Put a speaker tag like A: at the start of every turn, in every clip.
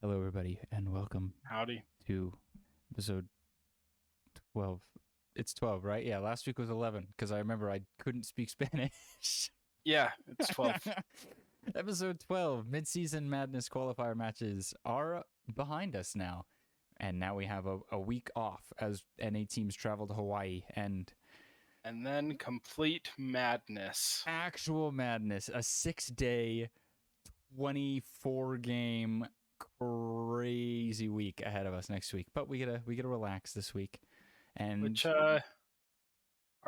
A: Hello, everybody, and welcome
B: Howdy.
A: to episode 12. It's 12, right? Yeah, last week was 11 because I remember I couldn't speak Spanish.
B: Yeah, it's 12.
A: Episode 12, Midseason Madness qualifier matches are behind us now. And now we have a week off as NA teams travel to Hawaii and
B: And then complete madness.
A: actual madness. A 6-day, 24-game crazy week ahead of us next week. But we gotta relax this week. And
B: Which are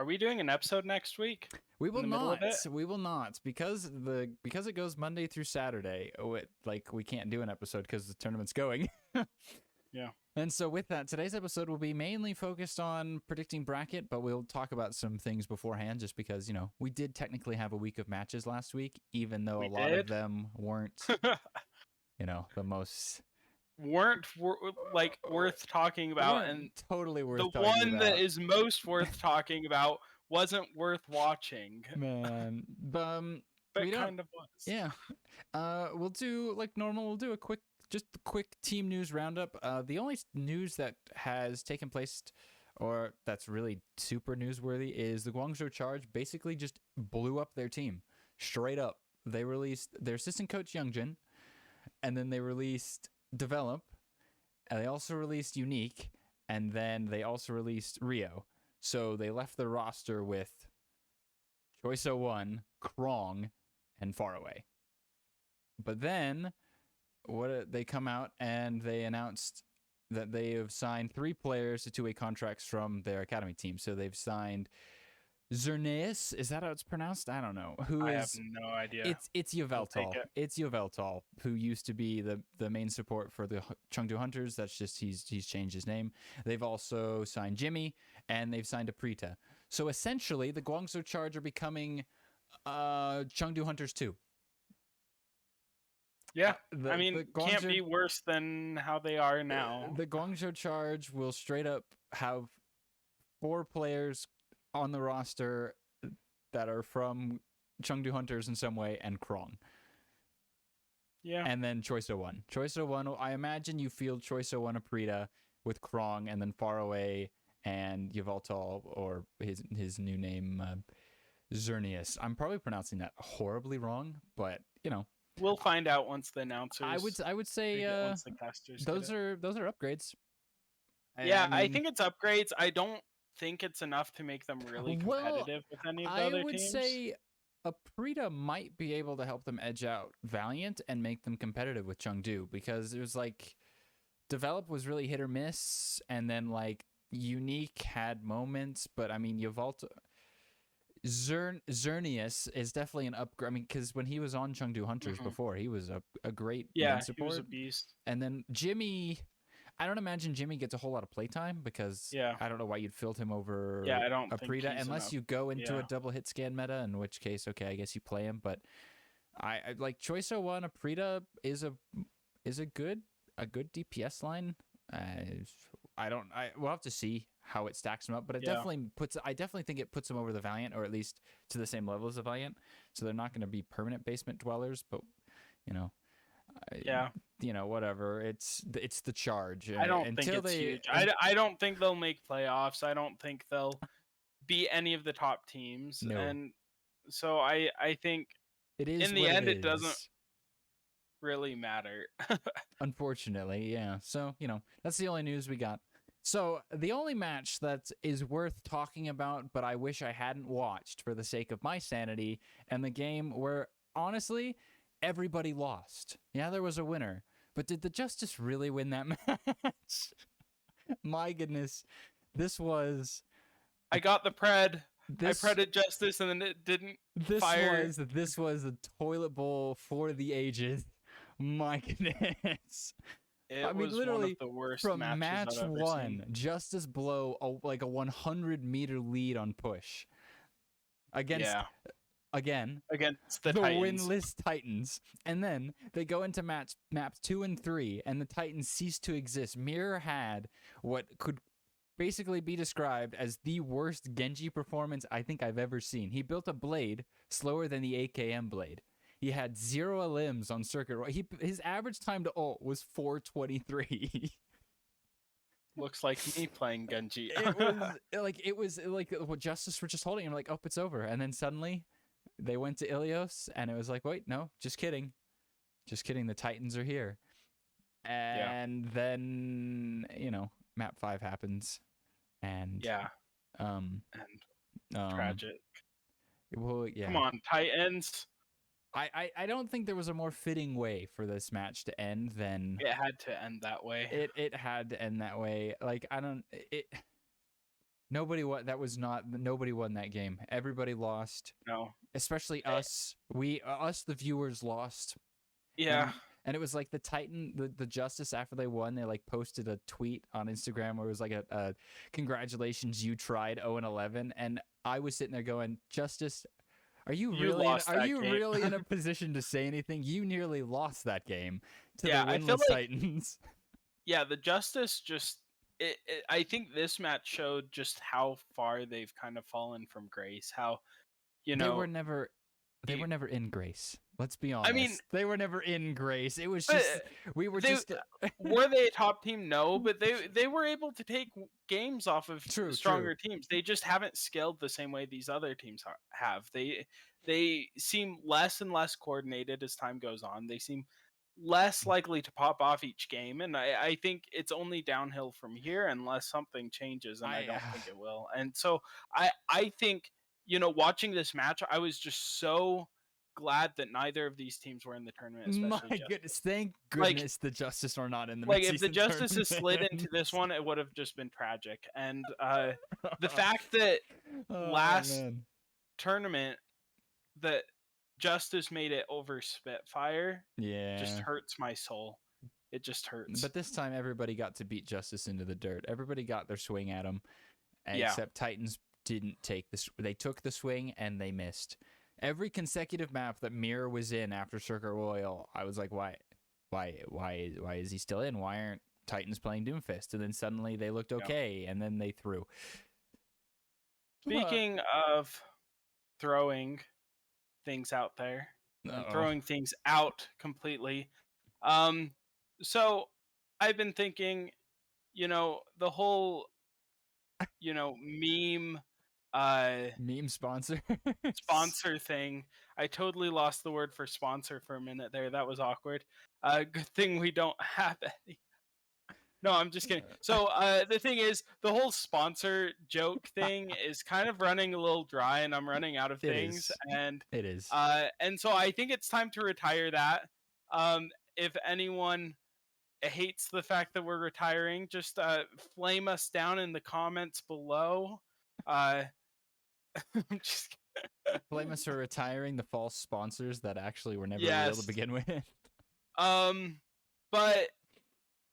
B: we doing an episode next week?
A: we will
B: in the middle
A: not.
B: of it?
A: We will not because it goes Monday through Saturday. We can't do an episode because the tournament's going.
B: Yeah.
A: And so with that, today's episode will be mainly focused on predicting bracket, but we'll talk about some things beforehand just because, we did technically have a week of matches last week, even though
B: We
A: a lot of
B: did?
A: them weren't, the most
B: Weren't worth talking about,
A: weren't
B: and
A: totally worth
B: the
A: talking
B: one
A: about.
B: that is most worth talking about wasn't worth watching.
A: Man,
B: But
A: we don't.
B: kind of was.
A: Yeah. We'll do like normal. We'll do a quick team news roundup. The only news that has taken place or that's really super newsworthy is the Guangzhou Charge basically just blew up their team straight up. They released their assistant coach Youngjin, and then they released Develop, and they also released Unique, and then they also released Rio. So they left the roster with Choice01, Krong, and Faraway. But then they come out and they announced that they have signed 3 players to 2-way contracts from their academy team. So they've signed Zerneus, is that how it's pronounced? I don't know.
B: I have no idea.
A: It's
B: I'll take
A: Yveltal.
B: it.
A: It's Yveltal, who used to be the main support for the Chengdu Hunters. That's just he's changed his name. They've also signed Jimmy, and they've signed Aprita. So essentially, the Guangzhou Charge are becoming Chengdu Hunters 2.
B: Yeah.
A: The
B: Can't be worse than how they are now.
A: The Guangzhou Charge will straight up have 4 players on the roster that are from Chengdu Hunters in some way, and Krong.
B: Yeah.
A: And then Choice01. Choice01, I imagine you field Choice01 Aprita with Krong, and then Faraway and Yveltal, or his new name, Zerneus. I'm probably pronouncing that horribly wrong, but
B: We'll find out once the announcers.
A: I would say
B: once the casters.
A: those are upgrades.
B: Yeah, I think it's upgrades. I don't think it's enough to make them really competitive with any of the other teams.
A: I would say Aprita might be able to help them edge out Valiant and make them competitive with Chengdu, because it was like Develop was really hit or miss, and then like Unique had moments, but I mean Yveltal. Zerneus is definitely an upgrade. I mean, because when he was on Chengdu Hunters before, he was a great main support.
B: He was a beast.
A: And then Jimmy, I don't imagine Jimmy gets a whole lot of playtime because I don't know why you'd field him over
B: I don't
A: Aprita
B: think
A: unless you go into a double hit scan meta, in which case, okay, I guess you play him. But I like Choice01 Aprita is a good DPS line. We'll have to see how it stacks them up, but I definitely think it puts them over the Valiant, or at least to the same level as the Valiant. So they're not going to be permanent basement dwellers, but whatever. It's the Charge.
B: I don't think it's huge. I don't think they'll make playoffs. I don't think they'll beat any of the top teams.
A: No.
B: And so I think
A: it is
B: in the end it doesn't really matter.
A: Unfortunately, yeah. So, that's the only news we got. So, the only match that is worth talking about, but I wish I hadn't watched for the sake of my sanity, and the game where, honestly, everybody lost. Yeah, there was a winner. But did the Justice really win that match? My goodness. This was...
B: I got the pred. I predded Justice, and then it didn't fire.
A: This was a toilet bowl for the ages. My goodness.
B: It was literally one of the worst
A: from
B: matches
A: match
B: I've ever
A: 1,
B: seen.
A: Justice blow a 100-meter lead on push against the
B: Titans.
A: winless Titans, and then they go into maps 2 and 3, and the Titans cease to exist. Mirror had what could basically be described as the worst Genji performance I think I've ever seen. He built a blade slower than the AKM blade. He had 0 elims on circuit. His average time to ult was 4:23.
B: Looks like me playing Genji.
A: it was like what Justice were just holding him like, oh, it's over, and then suddenly they went to Ilios, and it was like, wait, no, just kidding, the Titans are here. And then map 5 happens, and
B: and tragic.
A: Well, yeah.
B: Come on, Titans.
A: I don't think there was a more fitting way for this match to end than
B: it had to end that way.
A: It had to end that way. Like nobody won that game. Everybody lost.
B: No.
A: Especially us. Us the viewers lost.
B: Yeah.
A: And it was like the Justice, after they won, they like posted a tweet on Instagram where it was like a congratulations, you tried 0-11, and I was sitting there going, Justice, are you really in a position to say anything? You nearly lost that game to the winless Titans.
B: Yeah, the Justice I think this match showed just how far they've kind of fallen from grace. How
A: they were never in grace. Let's be honest.
B: I mean,
A: they were never in grace. It was just
B: were they a top team? No, but they were able to take games off of stronger teams. They just haven't scaled the same way these other teams have. They seem less and less coordinated as time goes on. They seem less likely to pop off each game, and I think it's only downhill from here unless something changes, and I don't think it will. And so I think, watching this match, I was just so glad that neither of these teams were in the tournament. Especially
A: goodness, thank goodness the Justice are not in the
B: if the Justice has slid into this one, it would have just been tragic. And the fact that last tournament that Justice made it over Spitfire just hurts my soul. It just hurts.
A: But this time everybody got to beat Justice into the dirt. Everybody got their swing at him, except Titans didn't take this. They took the swing and they missed. Every consecutive map that Mirror was in after Circuit Royale, I was like, why is he still in? Why aren't Titans playing Doomfist? And then suddenly they looked okay, and then they threw.
B: Speaking of throwing things out there, throwing things out completely. So I've been thinking, the whole, meme
A: sponsor
B: thing. I totally lost the word for sponsor for a minute there. That was awkward. Good thing we don't have any. No, I'm just kidding. So the thing is, the whole sponsor joke thing is kind of running a little dry, and I'm running out of things. And
A: it is.
B: And so I think it's time to retire that. If anyone hates the fact that we're retiring, just flame us down in the comments below. I'm just
A: blame us for retiring the false sponsors that actually were never real to begin with.
B: But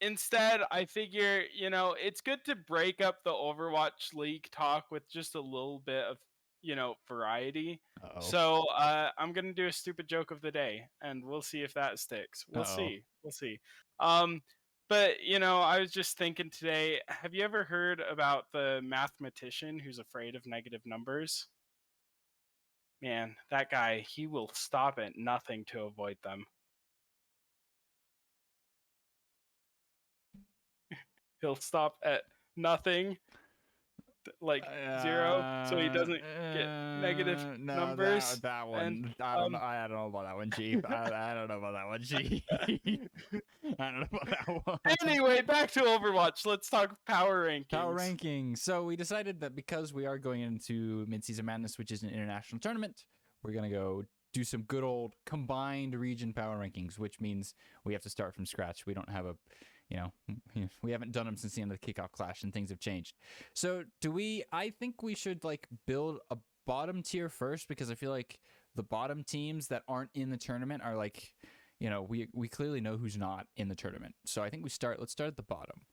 B: instead, I figure, it's good to break up the Overwatch League talk with just a little bit of, variety.
A: Uh-oh.
B: So I'm going to do a stupid joke of the day, and we'll see if that sticks. We'll see. But, I was just thinking today, have you ever heard about the mathematician who's afraid of negative numbers? Man, that guy, he will stop at nothing to avoid them. He'll stop at nothing, like 0, so he doesn't get negative numbers.
A: That one, I don't know. I don't know about that one, Chief. I don't know about that one, Chief. I don't know about that one.
B: Anyway, back to Overwatch. Let's talk power rankings.
A: So we decided that because we are going into Midseason Madness, which is an international tournament, we're gonna go do some good old combined region power rankings, which means we have to start from scratch. We don't have we haven't done them since the end of the kickoff clash, and things have changed. So I think we should build a bottom tier first, because I feel like the bottom teams that aren't in the tournament are we clearly know who's not in the tournament. So I think let's start at the bottom.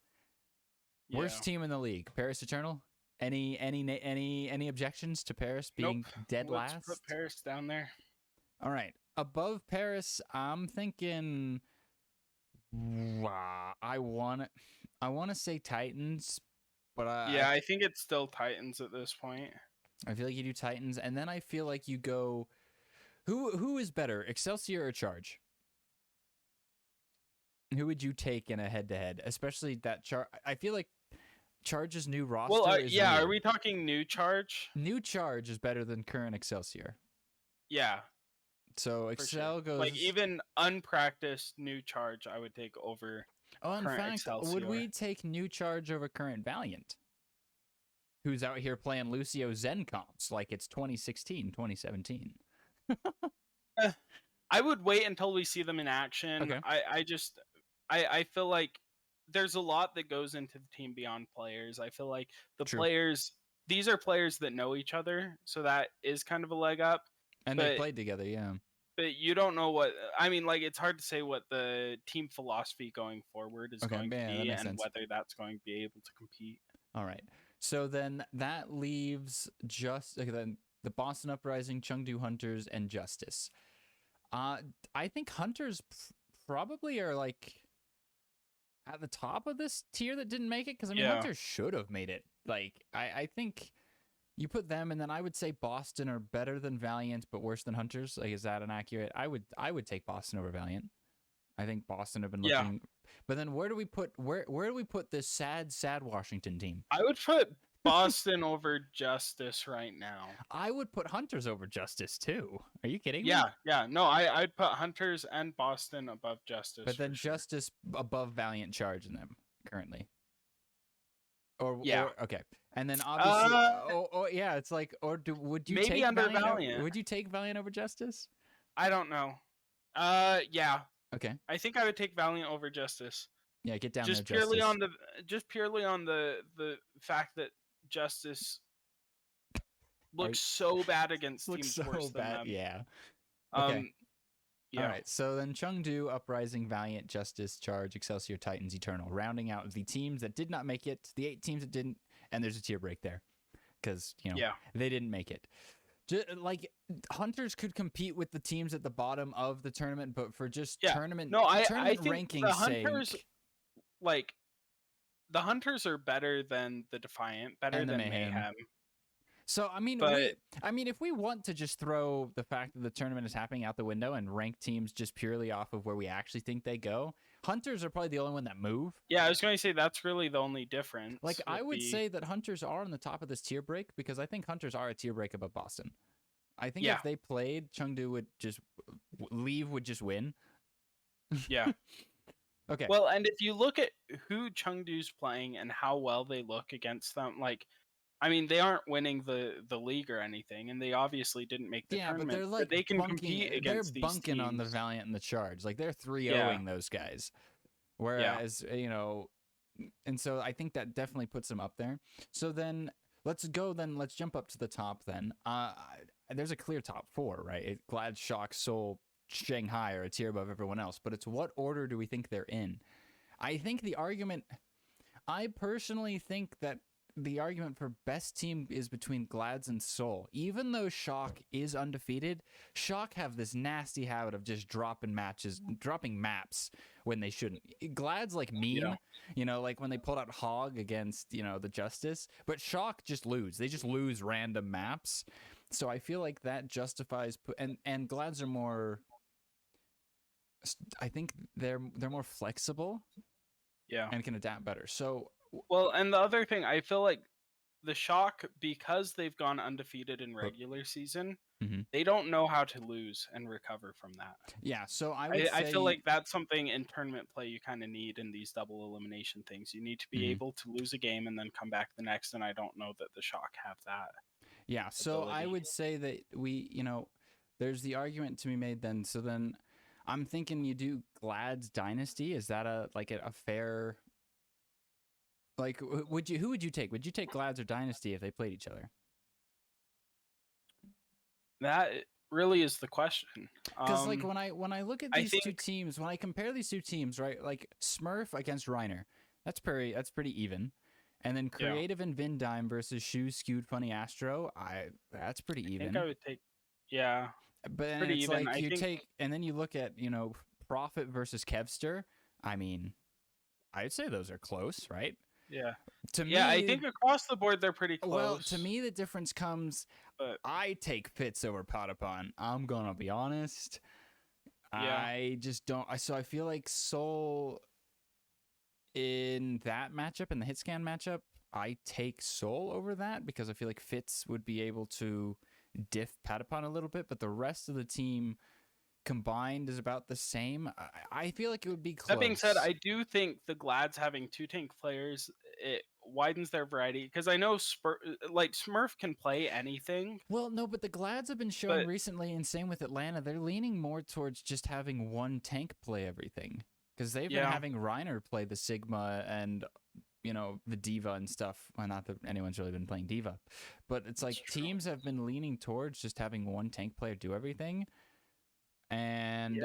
A: Yeah. Worst team in the league, Paris Eternal. Any objections to Paris being dead last?
B: Let's put Paris down there.
A: All right. Above Paris, I'm thinking I want to say Titans, but
B: I think it's still Titans at this point.
A: I feel like you do Titans, and then I feel like you go Who is better, Excelsior or Charge? Who would you take in a head-to-head, especially that Charge? I feel like Charge's new roster is
B: yeah.
A: weird.
B: Are we talking new Charge?
A: New Charge is better than current Excelsior.
B: Yeah.
A: So Excel goes
B: like even unpracticed new Charge, I would take over.
A: Oh, in
B: current
A: fact,
B: Excelsior.
A: would we take new Charge over current Valiant? Who's out here playing Lucio Zen comps like it's 2016, 2017?
B: I would wait until we see them in action.
A: Okay.
B: I feel like there's a lot that goes into the team beyond players. I feel like the
A: True.
B: players, these are players that know each other, so that is kind of a leg up.
A: And they played together, yeah.
B: But you don't know what, I mean, like, it's hard to say what the team philosophy going forward is going to be and whether that's going to be able to compete.
A: All right. So then that leaves just then the Boston Uprising, Chengdu Hunters, and Justice. I think Hunters probably are like at the top of this tier that didn't make it, because I mean Hunters should have made it. Like I think you put them, and then I would say Boston are better than Valiant but worse than Hunters. Like, is that an accurate? I would take Boston over Valiant. I think Boston have been looking. But then where do we put this sad Washington team?
B: I would put Boston over Justice right now.
A: I would put Hunters over Justice too. Are you kidding
B: me? Yeah. No, I'd put Hunters and Boston above Justice.
A: But then Justice above Valiant Charge in them currently. Or okay. And then obviously yeah, it's like, would you take Valiant? Would you take Valiant over Justice?
B: I don't know. Yeah.
A: Okay.
B: I think I would take Valiant over Justice.
A: Yeah, get down
B: just
A: there,
B: purely
A: Justice.
B: purely on the fact that Justice looks so bad against teams worse than them.
A: Yeah. Okay.
B: Yeah.
A: All right. So then Chengdu, Uprising, Valiant, Justice, Charge, Excelsior, Titans, Eternal, rounding out the teams that did not make it, the 8 teams that didn't, and there's a tier break there because they didn't make it. Like Hunters could compete with the teams at the bottom of the tournament, but for just tournament ranking
B: the Hunters, like the Hunters are better than the Defiant, better than Mayhem.
A: So I mean, if we want to just throw the fact that the tournament is happening out the window and rank teams just purely off of where we actually think they go, Hunters are probably the only one that move.
B: Yeah, I was going to say that's really the only difference.
A: Like I would say that Hunters are on the top of this tier break because I think Hunters are a tier break above Boston. I think if they played, Chengdu would just win.
B: Yeah.
A: Okay.
B: Well, and if you look at who Chengdu's playing and how well they look against them, like, I mean, they aren't winning the league or anything, and they obviously didn't make the tournament.
A: But they're like
B: they can compete against these teams.
A: They're bunking on the Valiant and the Charge. Like, they're 3-0ing those guys. Whereas, and so I think that definitely puts them up there. So then let's jump up to the top then. There's a clear top 4, right? Glad, Shock, Seoul, Shanghai are a tier above everyone else, but it's what order do we think they're in? I personally think that the argument for best team is between Glads and Seoul. Even though Shock is undefeated, Shock have this nasty habit of just dropping maps when they shouldn't. Glads like meme, like when they pulled out Hog against, the Justice, but Shock just lose. They just lose random maps. So I feel like that justifies and Glads are more, I think they're more flexible.
B: Yeah.
A: And can adapt better. So
B: well, and the other thing, I feel like the Shock, because they've gone undefeated in regular season, they don't know how to lose and recover from that.
A: Yeah, so I
B: feel like that's something in tournament play you kind of need in these double elimination things. You need to be able to lose a game and then come back the next, and I don't know that the Shock have that.
A: Yeah, so ability. I would say that we, there's the argument to be made then. So then I'm thinking you do Glad's Dynasty. Is that a fair... Like, who would you take? Would you take Glads or Dynasty if they played each other?
B: That really is the question.
A: Because when I look at these two teams, when I compare these two teams, right, like Smurf against Reiner, that's pretty even. And then Creative and Vindime versus Shoes, Skewed, Funny Astro, that's pretty even.
B: I think I would take,
A: but
B: pretty
A: it's
B: even.
A: Like and then you look at Profit versus Kevster. I mean, I'd say those are close, right?
B: Yeah.
A: To me,
B: I think across the board they're pretty close.
A: Well, to me, the difference comes.
B: but
A: I take Fitz over Patapon. I'm gonna be honest.
B: Yeah.
A: I just don't. So I feel like Soul in that matchup, in the hit scan matchup, I take Soul over that because I feel like Fitz would be able to diff Patapon a little bit, but the rest of the team combined is about the same. I feel like it would be close.
B: That being said, I do think the Glads having 2 tank players, it widens their variety, because I know Smurf can play anything.
A: Well, no, but the Glads have been showing recently, and same with Atlanta, they're leaning more towards just having one tank play everything. Because they've been having Reiner play the Sigma and, you know, the Diva and stuff. Well, not that anyone's really been playing Diva. But it's like teams have been leaning towards just having one tank player do everything. And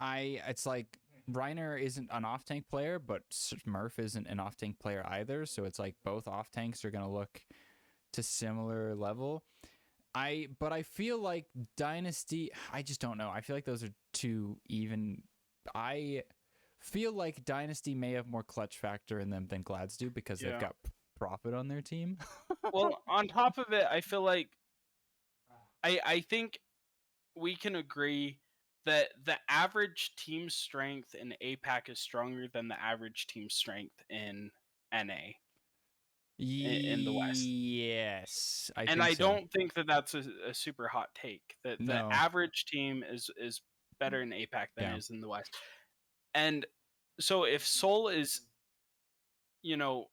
A: it's like Reiner isn't an off-tank player, but Smurf isn't an off-tank player either. So it's like both off-tanks are going to look to similar level. But I feel like Dynasty, I just don't know. I feel like those are too even. I feel like Dynasty may have more clutch factor in them than Glads do because they've got Profit on their team.
B: Well, on top of it, I feel like I think we can agree that the average team strength in APAC is stronger than the average team strength in NA. In the West.
A: Yes.
B: I don't think that that's a super hot take. That the average team is better in APAC than it is in the West. And so if Seoul is, you know,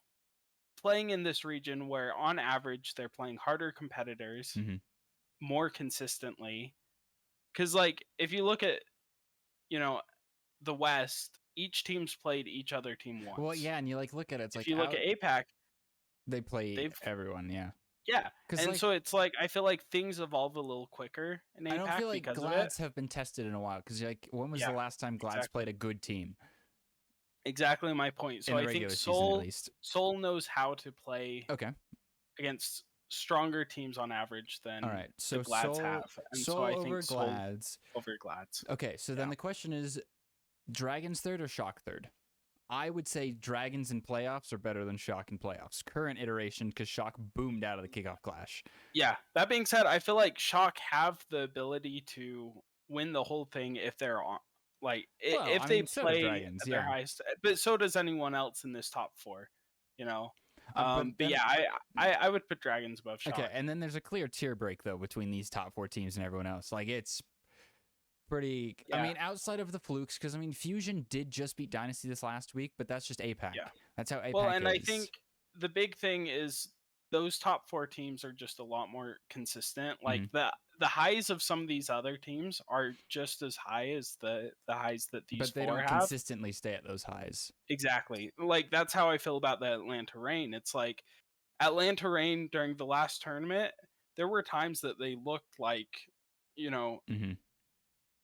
B: playing in this region where on average they're playing harder competitors more consistently, because like if you look at, you know, the West, each team's played each other team once.
A: Well, yeah, and you like look at it, it's
B: if
A: like
B: you look at APAC,
A: they play everyone,
B: Yeah, and like, so it's like I feel like things evolve a little quicker in APAC.
A: I don't feel like
B: because
A: Glads have been tested in a while because like when was the last time Glads played a good team?
B: Exactly my point. So I think Seoul knows how to play against stronger teams on average than
A: so
B: the Glads have. And
A: Seoul
B: so I
A: over
B: think
A: Glads.
B: Over Glads.
A: Okay, so then the question is Dragons third or Shock third? I would say Dragons in playoffs are better than Shock in playoffs. Current iteration, because Shock boomed out of the kickoff clash.
B: Yeah, that being said, I feel like Shock have the ability to win the whole thing if they're on. Like, if they play
A: Dragons,
B: at their highest. But so does anyone else in this top 4, you know? But yeah, I would put Dragons above Shock.
A: Okay, and then there's a clear tier break, though, between these top 4 teams and everyone else. Like, it's pretty. I mean, outside of the flukes, because I mean, Fusion did just beat Dynasty this last week, but that's just APAC.
B: Yeah.
A: That's how APAC is.
B: Well, and I think the big thing is those top 4 teams are just a lot more consistent. Like the highs of some of these other teams are just as high as the highs that these 4 have. But they don't
A: consistently stay at those highs.
B: Exactly. Like that's how I feel about the Atlanta Reign. It's like Atlanta Reign during the last tournament, there were times that they looked like, you know,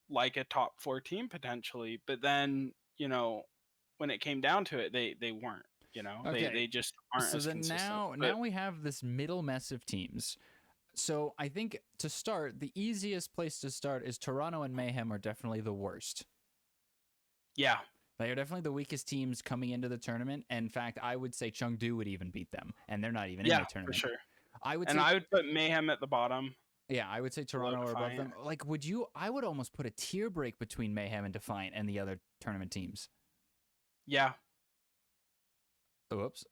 B: like a top 4 team potentially, but then, you know, when it came down to it, they weren't. You know, they just aren't as consistent.
A: So then now we have this middle mess of teams. So I think to start, the easiest place to start is Toronto and Mayhem are definitely the worst.
B: Yeah.
A: They are definitely the weakest teams coming into the tournament. And in fact, I would say Chengdu would even beat them, and they're not even in the tournament.
B: For sure.
A: I would
B: put Mayhem at the bottom.
A: Yeah, I would say Toronto are above them. Like, I would almost put a tier break between Mayhem and Defiant and the other tournament teams.
B: Yeah.
A: Oops,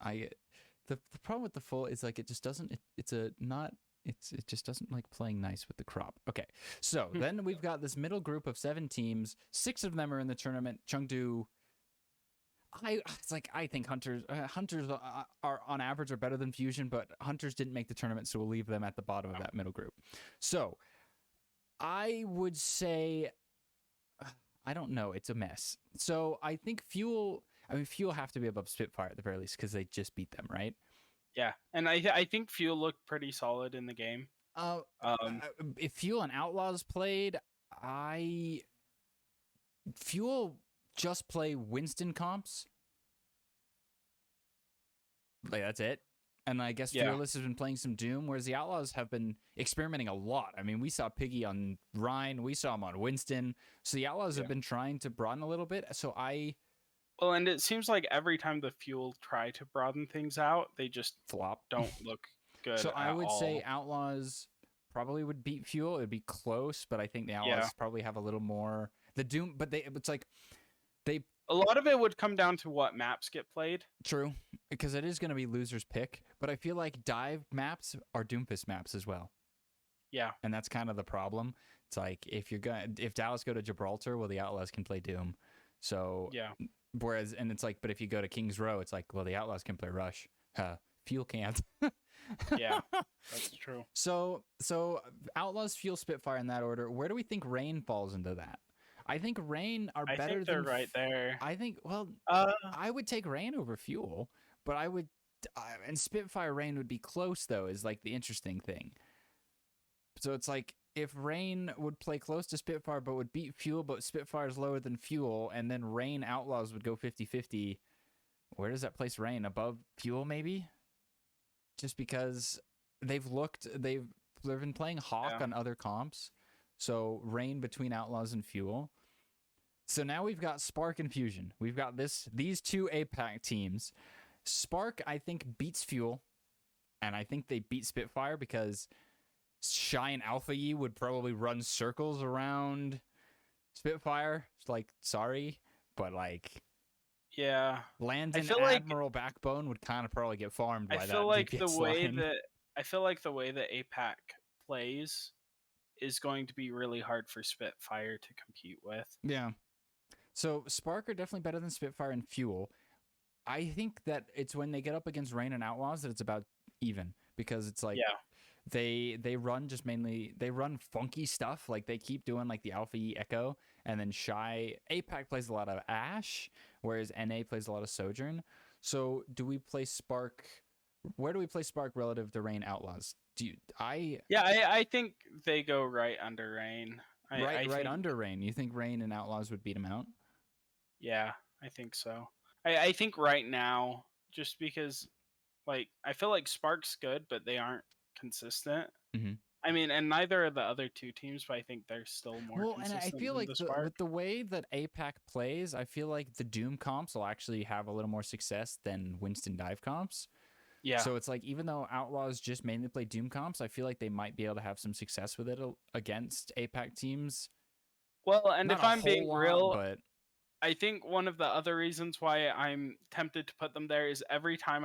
A: the problem with the full is like it just doesn't it just doesn't like playing nice with the crop. Okay, so then we've got this middle group of 7 teams. 6 of them are in the tournament. Chengdu. I think Hunters are on average are better than Fusion, but Hunters didn't make the tournament, so we'll leave them at the bottom of that middle group. So I would say I don't know. It's a mess. So I think Fuel have to be above Spitfire at the very least because they just beat them, right?
B: Yeah, and I think Fuel looked pretty solid in the game.
A: If Fuel and Outlaws played, Fuel just play Winston comps. Like that's it. And I guess Fearless has been playing some Doom, whereas the Outlaws have been experimenting a lot. I mean, we saw Piggy on Rhine, we saw him on Winston. So the Outlaws have been trying to broaden a little bit. So
B: Well, and it seems like every time the Fuel try to broaden things out, they just
A: flop.
B: Don't look good.
A: So I would say Outlaws probably would beat Fuel. It would be close, but I think the Outlaws probably have a little more. The Doom, but it's like they.
B: A lot of it would come down to what maps get played.
A: True, because it is going to be loser's pick. But I feel like dive maps are Doomfist maps as well.
B: Yeah,
A: and that's kind of the problem. It's like if Dallas go to Gibraltar, well, the Outlaws can play Doom. So
B: yeah.
A: Whereas, and it's like, but if you go to Kings Row, it's like, well, the Outlaws can play Rush. Fuel can't.
B: Yeah, that's true.
A: So Outlaws, Fuel, Spitfire in that order. Where do we think Rain falls into that? I think Rain are better. I think
B: they're right there.
A: I think. Well, I would take Rain over Fuel, but I would, and Spitfire Rain would be close though. Is like the interesting thing. So it's like if Rain would play close to Spitfire but would beat Fuel, but Spitfire's lower than Fuel, and then Rain Outlaws would go 50-50. Where does that place Rain? Above Fuel, maybe? Just because they've been playing Hawk on other comps. So Rain between Outlaws and Fuel. So now we've got Spark and Fusion. We've got these two APAC teams. Spark, I think, beats Fuel, and I think they beat Spitfire because Shy and Alpha Yi would probably run circles around Spitfire. It's like, sorry, but like,
B: yeah,
A: Landon Admiral Backbone would kind of probably get farmed by that. I feel like the
B: way that APAC plays is going to be really hard for Spitfire to compete with.
A: Yeah. So Spark are definitely better than Spitfire and Fuel. I think that it's when they get up against Rain and Outlaws that it's about even, because it's like they run funky stuff. Like they keep doing like the Alpha E Echo, and then Shy APAC plays a lot of Ash, whereas NA plays a lot of Sojourn. So do we play Spark? Where do we play Spark relative to Rain Outlaws?
B: I think they go right under Rain.
A: Right under Rain. You think Rain and Outlaws would beat them out?
B: Yeah, I think so. I think right now, just because, like, I feel like Spark's good, but they aren't consistent.
A: Mm-hmm.
B: I mean, and neither are the other two teams, but I think they're still more consistent.
A: And I feel like with the way that APAC plays, I feel like the Doom comps will actually have a little more success than Winston Dive comps.
B: Yeah.
A: So it's like, even though Outlaws just mainly play Doom comps, I feel like they might be able to have some success with it against APAC teams.
B: Well, and if I'm being real, but I think one of the other reasons why I'm tempted to put them there is every time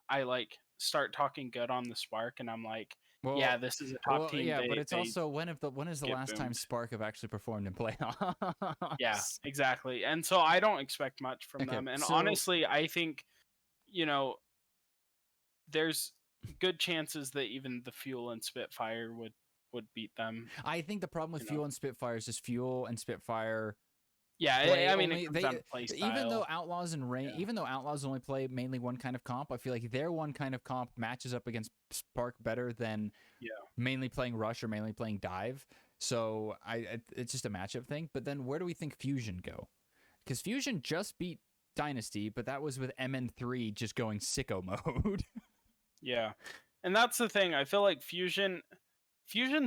B: I like start talking good on the Spark, and I'm like, this is a top team.
A: Yeah, but it's also when is the last time Spark have actually performed in playoffs?
B: Yeah, exactly. And so I don't expect much from them. And honestly, I think, there's good chances that even the Fuel and Spitfire would beat them.
A: I think the problem with Fuel and Spitfire is just Fuel and Spitfire.
B: Yeah, I mean,
A: even though Outlaws and Rain, even though Outlaws only play mainly one kind of comp, I feel like their one kind of comp matches up against Spark better than mainly playing Rush or mainly playing Dive. So it's just a matchup thing. But then where do we think Fusion go? Because Fusion just beat Dynasty, but that was with MN3 just going sicko mode.
B: Yeah, and that's the thing. I feel like Fusion's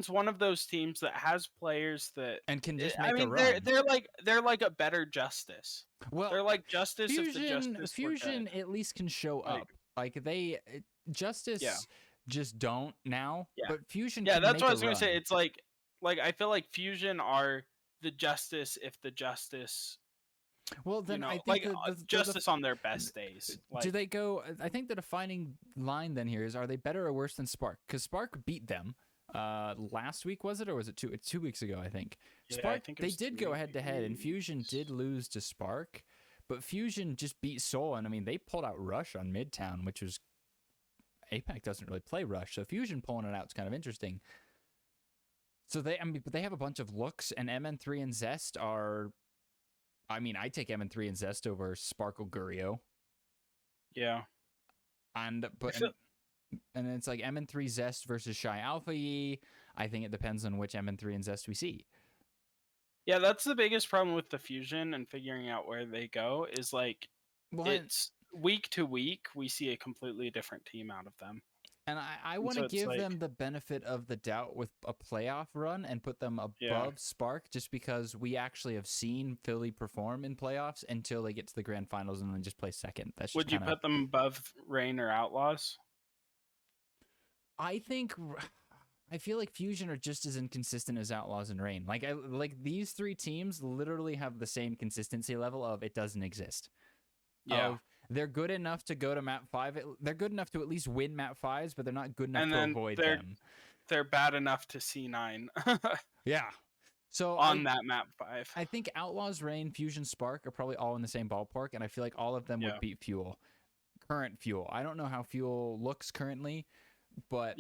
B: one of those teams that has players that
A: can just make a run.
B: They're like a better Justice.
A: Well,
B: they're like Justice if the Justice
A: Fusion at least can show up. Like Justice just don't now. Yeah. But Fusion.
B: Yeah, that's what I was gonna say. It's like I feel like Fusion are the Justice if the Justice.
A: Well, then I think
B: Justice on their best days.
A: Do they go? I think the defining line then here is: are they better or worse than Spark? Because Spark beat them last week, was it, or was it 2 weeks ago? I think Spark. I think they did go head to head, and Fusion did lose to Spark, but Fusion just beat Seoul, and I mean they pulled out Rush on Midtown, which was APAC doesn't really play Rush, so Fusion pulling it out is kind of interesting. So but they have a bunch of looks, and MN3 and Zest are. I mean, I take MN3 and Zest over Sparkle Gurio.
B: Yeah.
A: And it's like MN3 Zest versus Shy Alpha Yi. I think it depends on which MN3 and Zest we see.
B: Yeah, that's the biggest problem with the Fusion and figuring out where they go is like it's week to week we see a completely different team out of them.
A: And I want to give them the benefit of the doubt with a playoff run and put them above Spark, just because we actually have seen Philly perform in playoffs until they get to the grand finals and then just play second. That's just
B: Would you put them above Rain or Outlaws?
A: I think I feel like Fusion are just as inconsistent as Outlaws and Reign. Like these three teams literally have the same consistency level of it doesn't exist.
B: Yeah.
A: They're good enough to go to map 5. They're good enough to at least win map 5s, but they're not good enough to avoid them.
B: They're bad enough to C9.
A: Yeah. So
B: on that map 5.
A: I think Outlaws, Reign, Fusion, Spark are probably all in the same ballpark, and I feel like all of them would beat Fuel. Current Fuel. I don't know how Fuel looks currently, but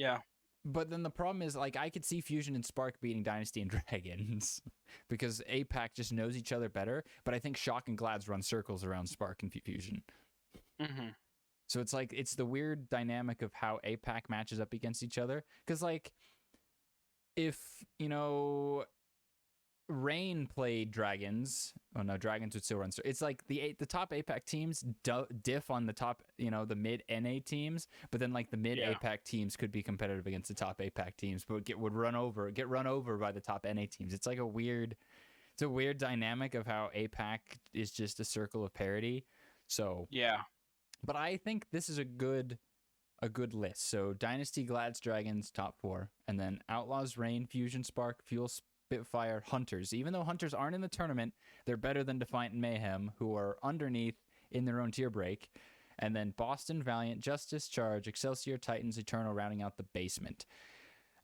A: But then the problem is, like, I could see Fusion and Spark beating Dynasty and Dragons because APAC just knows each other better. But I think Shock and Glads run circles around Spark and Fusion.
B: Mm-hmm.
A: So it's like, it's the weird dynamic of how APAC matches up against each other. Because, like, if, you know, Reign played Dragons. Oh no, Dragons would still run. It's like the top APAC teams diff on the top, you know, the mid NA teams, but then like the mid APAC teams could be competitive against the top APAC teams, but get run over by the top NA teams. It's like it's a weird dynamic of how APAC is just a circle of parity. So but I think this is a good list. So Dynasty, Glads, Dragons, top 4, and then Outlaws, Reign, Fusion, Spark, Fuel, Spitfire, Hunters. Even though Hunters aren't in the tournament, they're better than Defiant and Mayhem, who are underneath in their own tier break. And then Boston, Valiant, Justice, Charge, Excelsior, Titans, Eternal, rounding out the basement.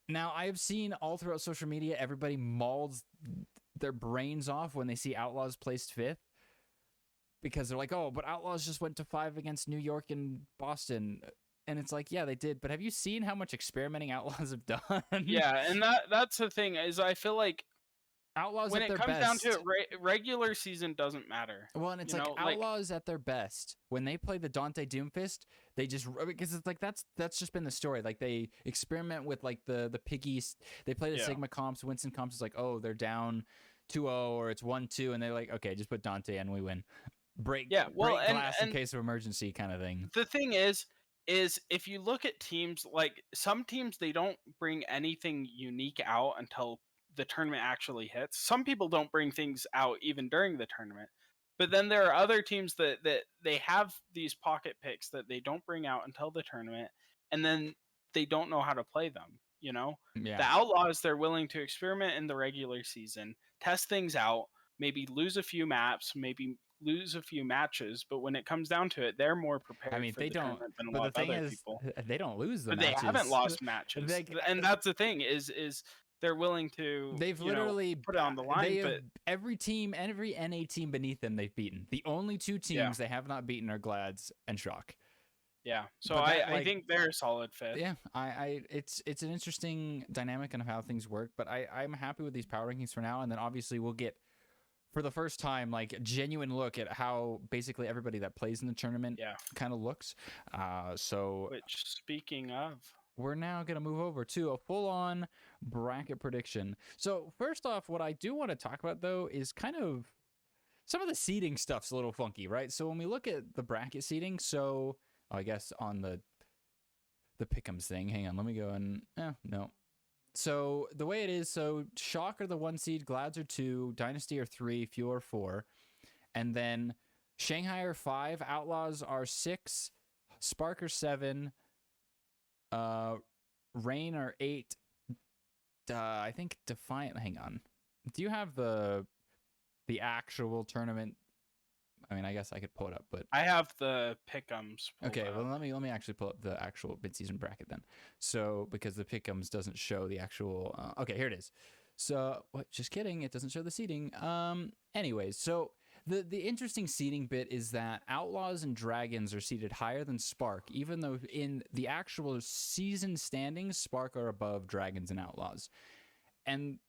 A: Now, I have seen all throughout social media, everybody mauls their brains off when they see Outlaws placed 5th. Because they're like, oh, but Outlaws just went to 5 against New York and Boston. And it's like, yeah, they did. But have you seen how much experimenting Outlaws have done?
B: Yeah, and that's the thing, is I feel like
A: Outlaws
B: when
A: at their
B: it comes
A: best,
B: down to it, regular season doesn't matter.
A: Well, and it's like Outlaws at their best. When they play the Dante Doomfist, they just, because it's like that's just been the story. Like they experiment with like the piggies. They play the Sigma comps. Winston comps is like, oh, they're down 2-0 or it's 1-2, and they're like, okay, just put Dante and we win. Break glass in case of emergency kind of thing.
B: The thing is if you look at teams, like some teams, they don't bring anything unique out until the tournament actually hits. Some people don't bring things out even during the tournament. But then there are other teams that they have these pocket picks that they don't bring out until the tournament, and then they don't know how to play them, you know?
A: Yeah.
B: The Outlaws, they're willing to experiment in the regular season, test things out, maybe lose a few maps, maybe lose a few matches, but when it comes down to it, they're more prepared.
A: I mean,
B: for
A: they
B: the
A: don't.
B: tournament than a
A: But
B: lot
A: the
B: of
A: thing
B: other
A: is,
B: people.
A: they don't lose the
B: but
A: matches.
B: They haven't lost matches, and that's the thing is they're willing to.
A: They've literally
B: put it on the line. But
A: every team, every NA team beneath them, they've beaten. The only 2 teams they have not beaten are Glads and Shock.
B: Yeah, so I think they're a solid 5th.
A: Yeah, it's an interesting dynamic on how things work, but I'm happy with these power rankings for now, and then obviously we'll get, for the first time, like a genuine look at how basically everybody that plays in the tournament kind of looks.
B: Which, speaking of,
A: we're now going to move over to a full-on bracket prediction. So first off, what I do want to talk about, though, is kind of some of the seeding stuff's a little funky, right? So when we look at the bracket seeding, so I guess on the pick'ems thing, hang on, let me go and, no. So the way it is, so Shock are the 1 seed, Glads are 2, Dynasty are 3, Fuel are 4, and then Shanghai are 5, Outlaws are 6, Spark are 7, Reign are 8, I think Defiant, hang on. Do you have the actual tournament? I mean, I guess I could pull it up, but
B: I have the pick'ems.
A: Okay, well, let me actually pull up the actual mid-season bracket then. So, because the pick'ems doesn't show the actual. Okay, here it is. So, what? Just kidding. It doesn't show the seeding. Anyways, so the interesting seeding bit is that Outlaws and Dragons are seeded higher than Spark, even though in the actual season standings, Spark are above Dragons and Outlaws, and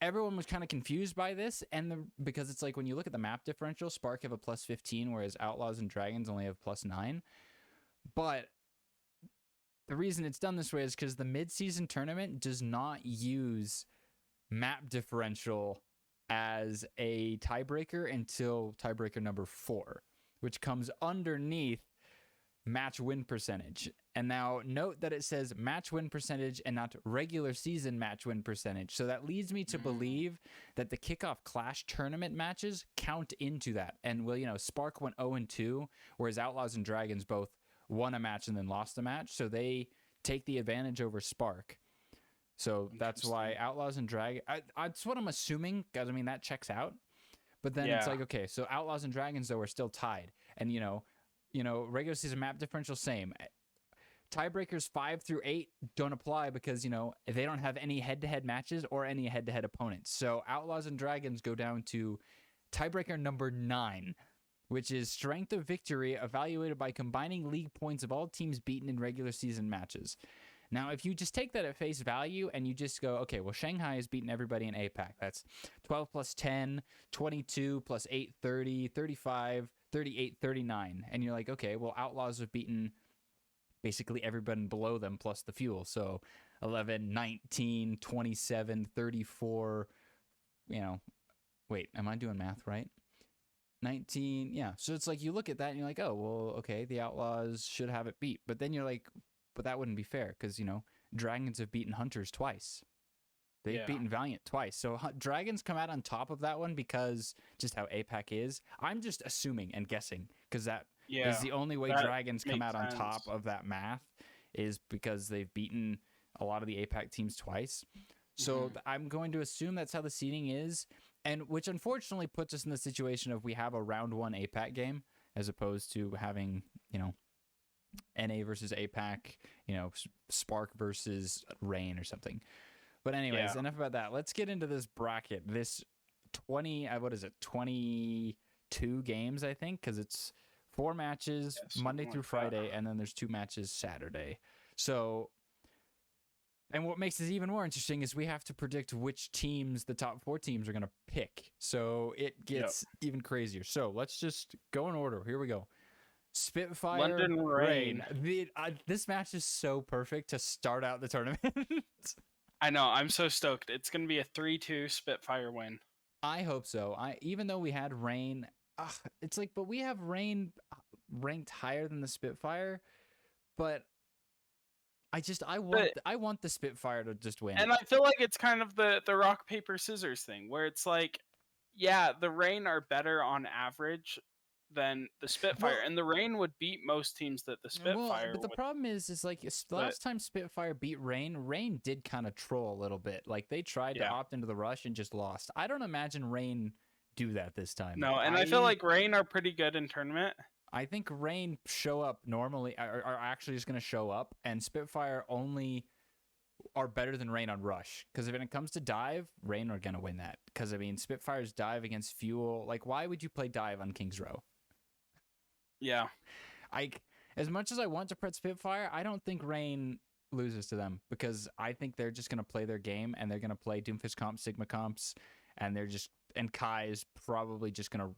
A: everyone was kind of confused by this, and because it's like when you look at the map differential, Spark have a plus 15, whereas Outlaws and Dragons only have plus 9. But the reason it's done this way is because the mid-season tournament does not use map differential as a tiebreaker until tiebreaker number 4, which comes underneath match win percentage. And now note that it says match win percentage and not regular season match win percentage. So that leads me to believe that the kickoff clash tournament matches count into that. And well, you know, Spark went 0-2, whereas Outlaws and Dragons both won a match and then lost a match. So they take the advantage over Spark. So that's why Outlaws and Dragons. That's what I'm assuming, because I mean that checks out. But then it's like, okay, so Outlaws and Dragons though are still tied, and regular season map differential same. Tiebreakers 5 through 8 don't apply because they don't have any head-to-head matches or any head-to-head opponents. So Outlaws and Dragons go down to tiebreaker number 9, which is strength of victory evaluated by combining league points of all teams beaten in regular season matches. Now, if you just take that at face value and you just go, okay, well, Shanghai has beaten everybody in APAC. That's 12 plus 10, 22 plus 8, 30, 35, 38, 39. And you're like, okay, well, Outlaws have beaten basically everybody below them plus the fuel. So 11, 19, 27, 34, wait, am I doing math right? 19, yeah. So it's like you look at that and you're like, oh, well, okay, the Outlaws should have it beat. But then you're like, but that wouldn't be fair because, Dragons have beaten Hunters twice. They've beaten Valiant twice. So Dragons come out on top of that one because just how APAC is. I'm just assuming and guessing because that is the only way Dragons come out on top of that math is because they've beaten a lot of the APAC teams twice. So I'm going to assume that's how the seeding is, and which unfortunately puts us in the situation of we have a round 1 APAC game as opposed to having, NA versus APAC, Spark versus Rain or something. But anyways, enough about that. Let's get into this bracket. This 22 games, I think, because it's 4 matches Monday through Friday, and then there's 2 matches Saturday. So, and what makes this even more interesting is we have to predict which teams the top 4 teams are going to pick. So it gets even crazier. So let's just go in order. Here we go. Spitfire,
B: London Rain.
A: This match is so perfect to start out the tournament.
B: I know. I'm so stoked. It's going to be a 3-2 Spitfire win.
A: I hope so. Even though we had Rain, it's like, but we have Rain ranked higher than the Spitfire, but I want the Spitfire to just win.
B: And I feel like it's kind of the rock, paper, scissors thing where it's like, the Rain are better on average than the Spitfire, and the Rain would beat most teams that the Spitfire
A: but the problem is like the last time Spitfire beat Rain did kind of troll a little bit. Like they tried to opt into the rush and just lost. I don't imagine Rain do that this time.
B: No, and I feel like Rain are pretty good in tournament.
A: I think Rain show up normally, are actually just going to show up, and Spitfire only are better than Rain on rush. Because when it comes to dive, Rain are going to win that. Because, I mean, Spitfire's dive against fuel. Like, why would you play dive on King's Row?
B: Yeah.
A: As much as I want to pret Spitfire, I don't think Rain loses to them. Because I think they're just going to play their game, and they're going to play Doomfist comps, Sigma comps, and Kai is probably just going to...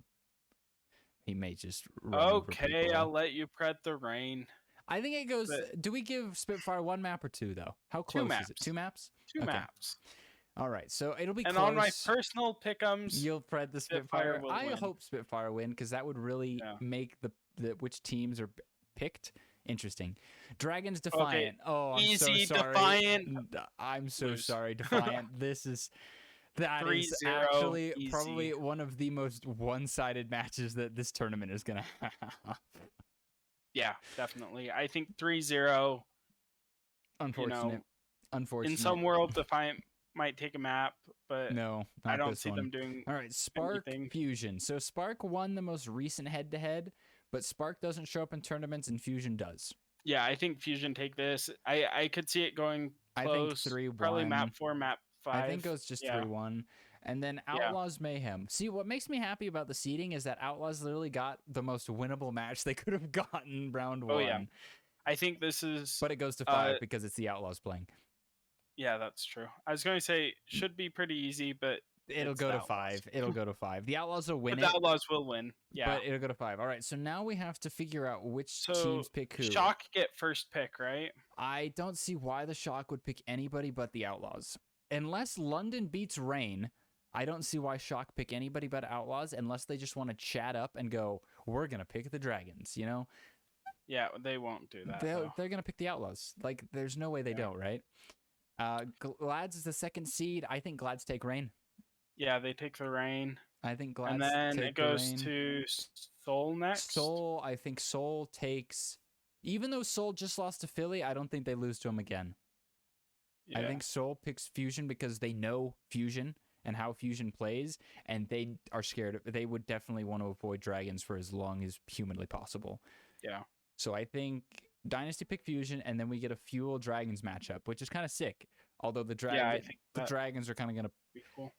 A: He may just run over people.
B: I'll let you pret the Rain.
A: I think it goes... Do we give Spitfire 1 map or 2, though? How close is it? 2 maps?
B: 2 maps.
A: All right, so it'll be
B: and
A: close.
B: On my personal pick'ems,
A: you'll pret the Spitfire. I hope Spitfire win, because that would really make the which teams are picked interesting. Dragons Defiant. Okay. Oh, I'm
B: easy,
A: so sorry.
B: Defiant.
A: I'm so sorry, Defiant. That is actually easy. Probably one of the most one-sided matches that this tournament is going to have.
B: Yeah, definitely. I think 3-0.
A: Unfortunate.
B: In some world, Defiant might take a map, but
A: no,
B: I don't see them doing
A: all right, Spark
B: anything.
A: Fusion. So Spark won the most recent head-to-head, but Spark doesn't show up in tournaments, and Fusion does.
B: Yeah, I think Fusion take this. I could see it going close.
A: I think 3-1.
B: Probably map 4, map 5.
A: I think it goes just 3-1. And then Outlaws Mayhem. See, what makes me happy about the seeding is that Outlaws literally got the most winnable match they could have gotten round 1. Oh, yeah.
B: I think this is...
A: But it goes to 5 because it's the Outlaws playing.
B: Yeah, that's true. I was going to say, should be pretty easy, but...
A: It'll go to 5. It'll go to 5. The Outlaws will win.
B: The Outlaws will win. Yeah.
A: But it'll go to 5. All right, so now we have to figure out which teams pick who.
B: Shock get first pick, right?
A: I don't see why the Shock would pick anybody but the Outlaws. Unless London beats Rain, I don't see why Shock pick anybody but Outlaws unless they just want to chat up and go, we're going to pick the Dragons, you know?
B: Yeah, they won't do that.
A: They're going to pick the Outlaws. Like, there's no way they don't, right? Glads is the 2nd seed. I think Glads take Rain.
B: Yeah, they take the Rain.
A: I think Glads
B: and then it goes to Seoul next.
A: Seoul, I think Seoul takes... Even though Seoul just lost to Philly, I don't think they lose to him again.
B: Yeah.
A: I think Seoul picks Fusion because they know Fusion and how Fusion plays, and they are scared. They would definitely want to avoid dragons for as long as humanly possible.
B: Yeah.
A: So I think Dynasty pick Fusion, and then we get a Fuel Dragons matchup, which is kind of sick. Although the dragons are kind of gonna
B: be cool.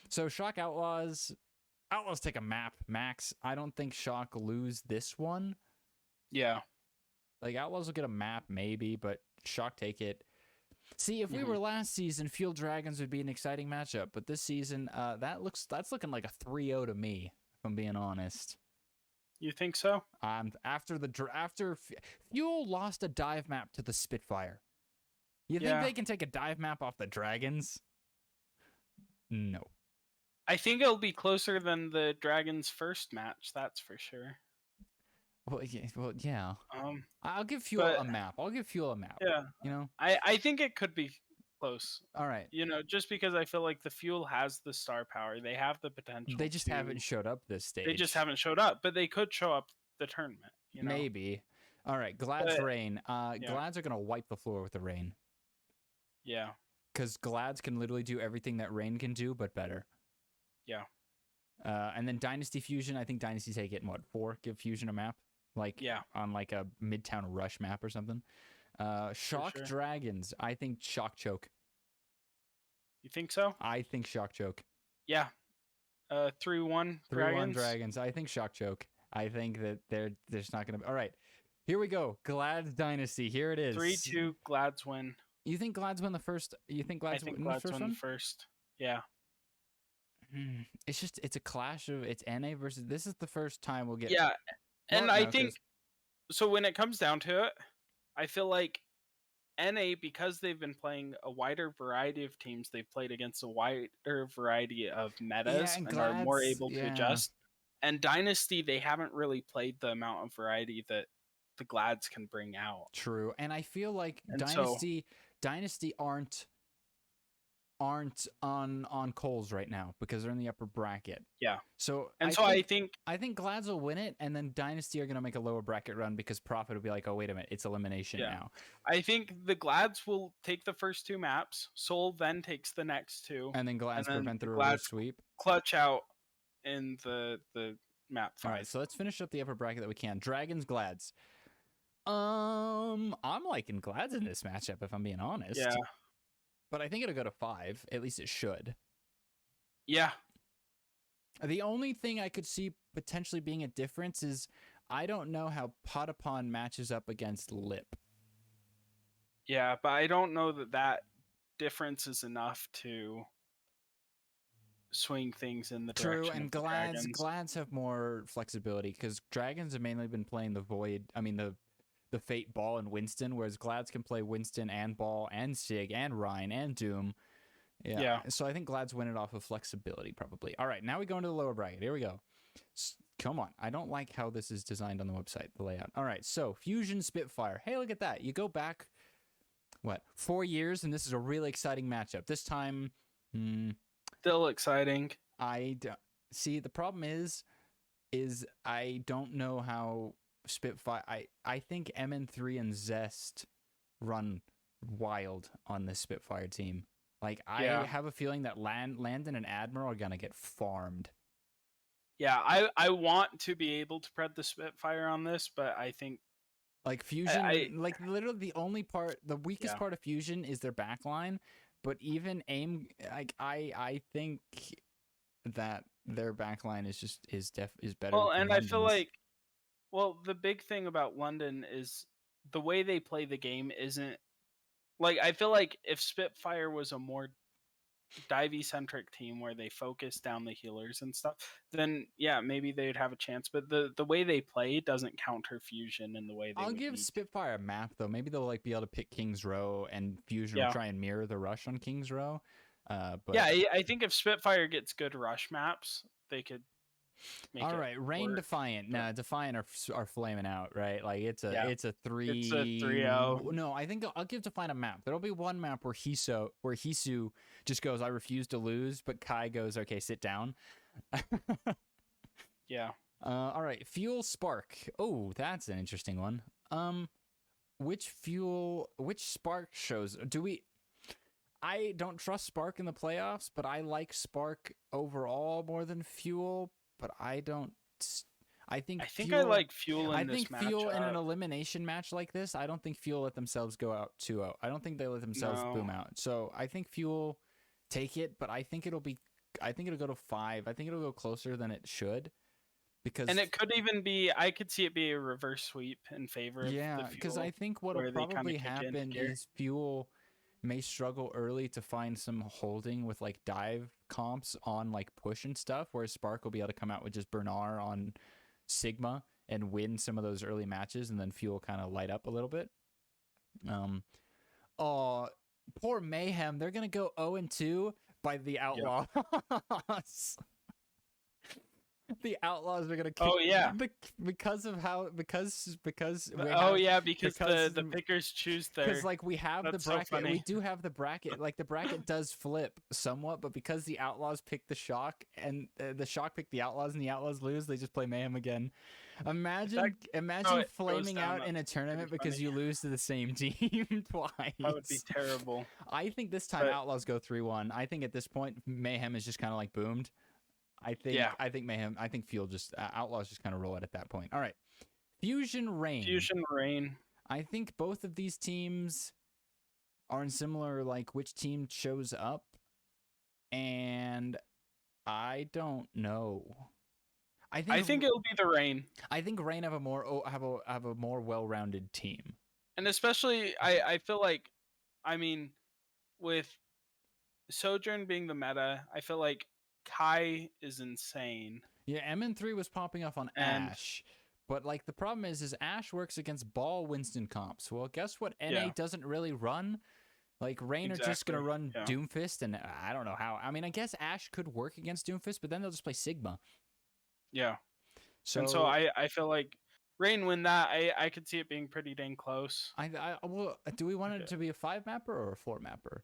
A: So Shock Outlaws take a map max. I don't think Shock lose this one.
B: Yeah.
A: Like Outlaws will get a map maybe, but Shock take it. See, if we were last season, Fuel Dragons would be an exciting matchup, but this season, that's looking like a 3-0 to me, if I'm being honest.
B: You think so?
A: After Fuel lost a dive map to the Spitfire. You think they can take a dive map off the Dragons? No.
B: I think it'll be closer than the Dragons' first match. That's for sure.
A: Well, yeah. I'll give Fuel a map.
B: Yeah.
A: You know.
B: I think it could be close.
A: All right.
B: You know, just because I feel like the Fuel has the star power, they have the potential.
A: They just haven't showed up this stage.
B: They just haven't showed up, but they could show up the tournament. You know?
A: Maybe. All right. Glad's Rain. Glads are gonna wipe the floor with the Rain.
B: Yeah.
A: Because Glads can literally do everything that Rain can do, but better.
B: Yeah.
A: And then Dynasty Fusion, I think Dynasty take it in what, 4? Give Fusion a map? Like on like a Midtown Rush map or something. Shock Dragons, I think Shock Choke.
B: You think so?
A: I think Shock Choke.
B: Yeah. 3-1 Dragons.
A: 3-1 Dragons. I think Shock Choke. I think that they're just not going to... All right. Here we go. Glads Dynasty. Here it is.
B: 3-2 Glads win.
A: You think Glads win the first? You think Glads win the first one?
B: First. Yeah.
A: It's a clash of... It's NA versus... This is the first time we'll get...
B: Yeah. And I think... So when it comes down to it, I feel like NA, because they've been playing a wider variety of teams, they've played against a wider variety of metas and are more able to adjust. And Dynasty, they haven't really played the amount of variety that the Glads can bring out.
A: True. And I feel like Dynasty aren't on Coles right now because they're in the upper bracket.
B: Yeah.
A: So I think Glads will win it, and then Dynasty are gonna make a lower bracket run because Profit will be like, oh wait a minute, it's elimination now.
B: I think the Glads will take the first 2 maps. Seoul then takes the next 2,
A: and then Glads prevent the reverse sweep.
B: Clutch out in the map 5.
A: All right, so let's finish up the upper bracket that we can. Dragons Glads. I'm liking Glads in this matchup if I'm being honest.
B: Yeah.
A: But I think it'll go to 5. At least it should.
B: Yeah.
A: The only thing I could see potentially being a difference is I don't know how Potapon matches up against Lip.
B: Yeah, but I don't know that difference is enough to swing things in the direction.
A: True, and Glads have more flexibility because Dragons have mainly been playing the Void. I mean the Fate, Ball, and Winston, whereas Glads can play Winston and Ball and Sig and Ryan and Doom. Yeah. So I think Glads win it off of flexibility, probably. All right, now we go into the lower bracket. Here we go. Come on. I don't like how this is designed on the website, the layout. All right, so Fusion Spitfire. Hey, look at that. You go back, 4 years, and this is a really exciting matchup. This time...
B: Still exciting.
A: See, the problem is I don't know how... Spitfire. I think MN3 and Zest run wild on this Spitfire team. Like I have a feeling that Landon and Admiral are gonna get farmed.
B: Yeah, I want to be able to spread the Spitfire on this, but I think
A: like Fusion, like literally the weakest part of Fusion is their backline. But even AIM, like I think that their backline is better.
B: Well, and London's. I feel like. Well, the big thing about London is the way they play the game isn't... Like, I feel like if Spitfire was a more divey-centric team where they focus down the healers and stuff, then, yeah, maybe they'd have a chance. But the way they play doesn't counter Fusion in the way they
A: I'll give Spitfire a map, though. Maybe they'll be able to pick King's Row, and Fusion will try and mirror the rush on King's Row. But
B: yeah, I think if Spitfire gets good rush maps, they could...
A: All right, Rain Defiant. Nah, Defiant are flaming out, right? Like it's a 3.
B: It's a 3-0.
A: No, I think I'll give Defiant a map. There'll be one map where Hisu just goes, I refuse to lose, but Kai goes, okay, sit down.
B: Yeah.
A: All right, Fuel Spark. Oh, that's an interesting one. Which Spark shows do we? I don't trust Spark in the playoffs, but I like Spark overall more than Fuel. But I don't. I think
B: I like Fuel in
A: I
B: this
A: think Fuel in an
B: matchup.
A: elimination match like this. I don't think Fuel let themselves go out 2-0. I don't think they let themselves boom out. So I think Fuel take it, but I think it'll go to 5. I think it'll go closer than it should.
B: And it could even be, I could see it be a reverse sweep in favor of the Fuel.
A: Because I think what'll probably happen is Fuel may struggle early to find some holding with like dive comps on like push and stuff, whereas Spark will be able to come out with just Bernard on Sigma and win some of those early matches, and then Fuel kind of light up a little bit. Poor Mayhem, they're gonna go 0-2 by the Outlaws. Yep. The Outlaws are gonna kick because
B: the pickers choose their,
A: because like we have the bracket, so we do have the bracket, like the bracket does flip somewhat, but because the Outlaws pick the Shock and the Shock pick the Outlaws and the Outlaws lose, they just play Mayhem again. Imagine flaming out in a tournament because you lose to the same team twice.
B: That would be terrible.
A: I think this time Outlaws go 3-1. I think at this point Mayhem is just kind of like boomed. I think Mayhem. I think Fuel just Outlaws just kind of roll it at that point. All right, Fusion Rain. I think both of these teams are in similar like which team shows up, and I don't know. I think
B: it'll be the Rain.
A: I think Rain have a more well-rounded team,
B: and especially I feel like, I mean, with Sojourn being the meta, I feel like Kai is insane.
A: Yeah, MN3 was popping off on Ashe. But like the problem is Ashe works against Ball Winston comps. Well, guess what? NA doesn't really run. Like Rain are just gonna run Doomfist, and I don't know how. I mean, I guess Ashe could work against Doomfist, but then they'll just play Sigma.
B: Yeah. So I feel like Rain win that. I could see it being pretty dang close.
A: Well, do we want it to be a 5 mapper or a 4 mapper?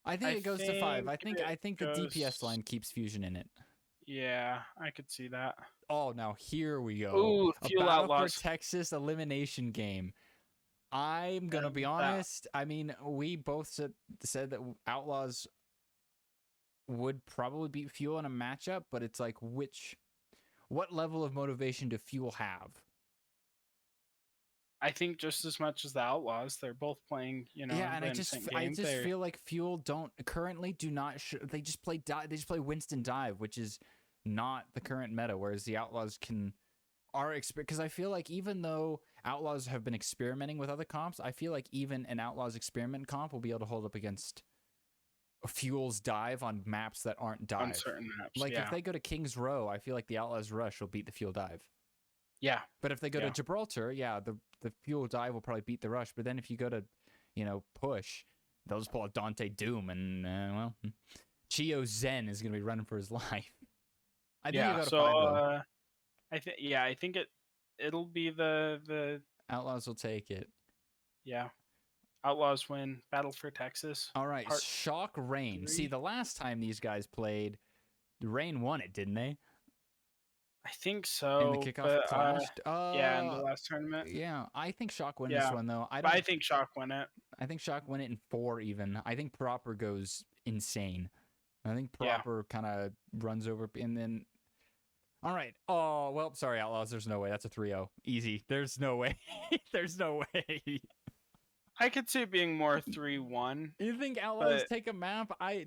A: I think it goes to 5. I think the DPS line keeps Fusion in it.
B: Yeah, I could see that.
A: Oh, now here we go.
B: Ooh, Fuel Outlaws
A: for Texas elimination game. I'm gonna be honest. I mean, we both said that Outlaws would probably beat Fuel in a matchup, but it's like what level of motivation do Fuel have?
B: I think just as much as the Outlaws. They're both playing, and
A: I just feel like Fuel do not. They just play Winston Dive, which is not the current meta. Whereas the Outlaws because I feel like even though Outlaws have been experimenting with other comps, I feel like even an Outlaws experiment comp will be able to hold up against Fuel's Dive on maps that aren't Dive.
B: On certain maps,
A: like if they go to King's Row, I feel like the Outlaws Rush will beat the Fuel Dive.
B: Yeah.
A: But if they go to Gibraltar, the Fuel Dive will probably beat the Rush. But then if you go to, Push, they'll just pull a Dante Doom, and Chio Zen is going to be running for his life. I think you go to 5 though.
B: I think it'll be the
A: Outlaws will take it.
B: Yeah. Outlaws win. Battle for Texas.
A: All right, Shock Rain. 3. See, the last time these guys played, Rain won it, didn't they?
B: I think so.
A: In the kickoff clash?
B: In the last tournament.
A: Yeah, I think Shock win this one, though.
B: I think Shock win it.
A: I think Shock win it in 4 even. I think Proper goes insane. I think Proper kind of runs over, and then... All right. Oh, well, sorry, Outlaws. There's no way. That's a 3-0. Easy. There's no way. There's no way.
B: I could see it being more 3-1.
A: You think Outlaws take a map? I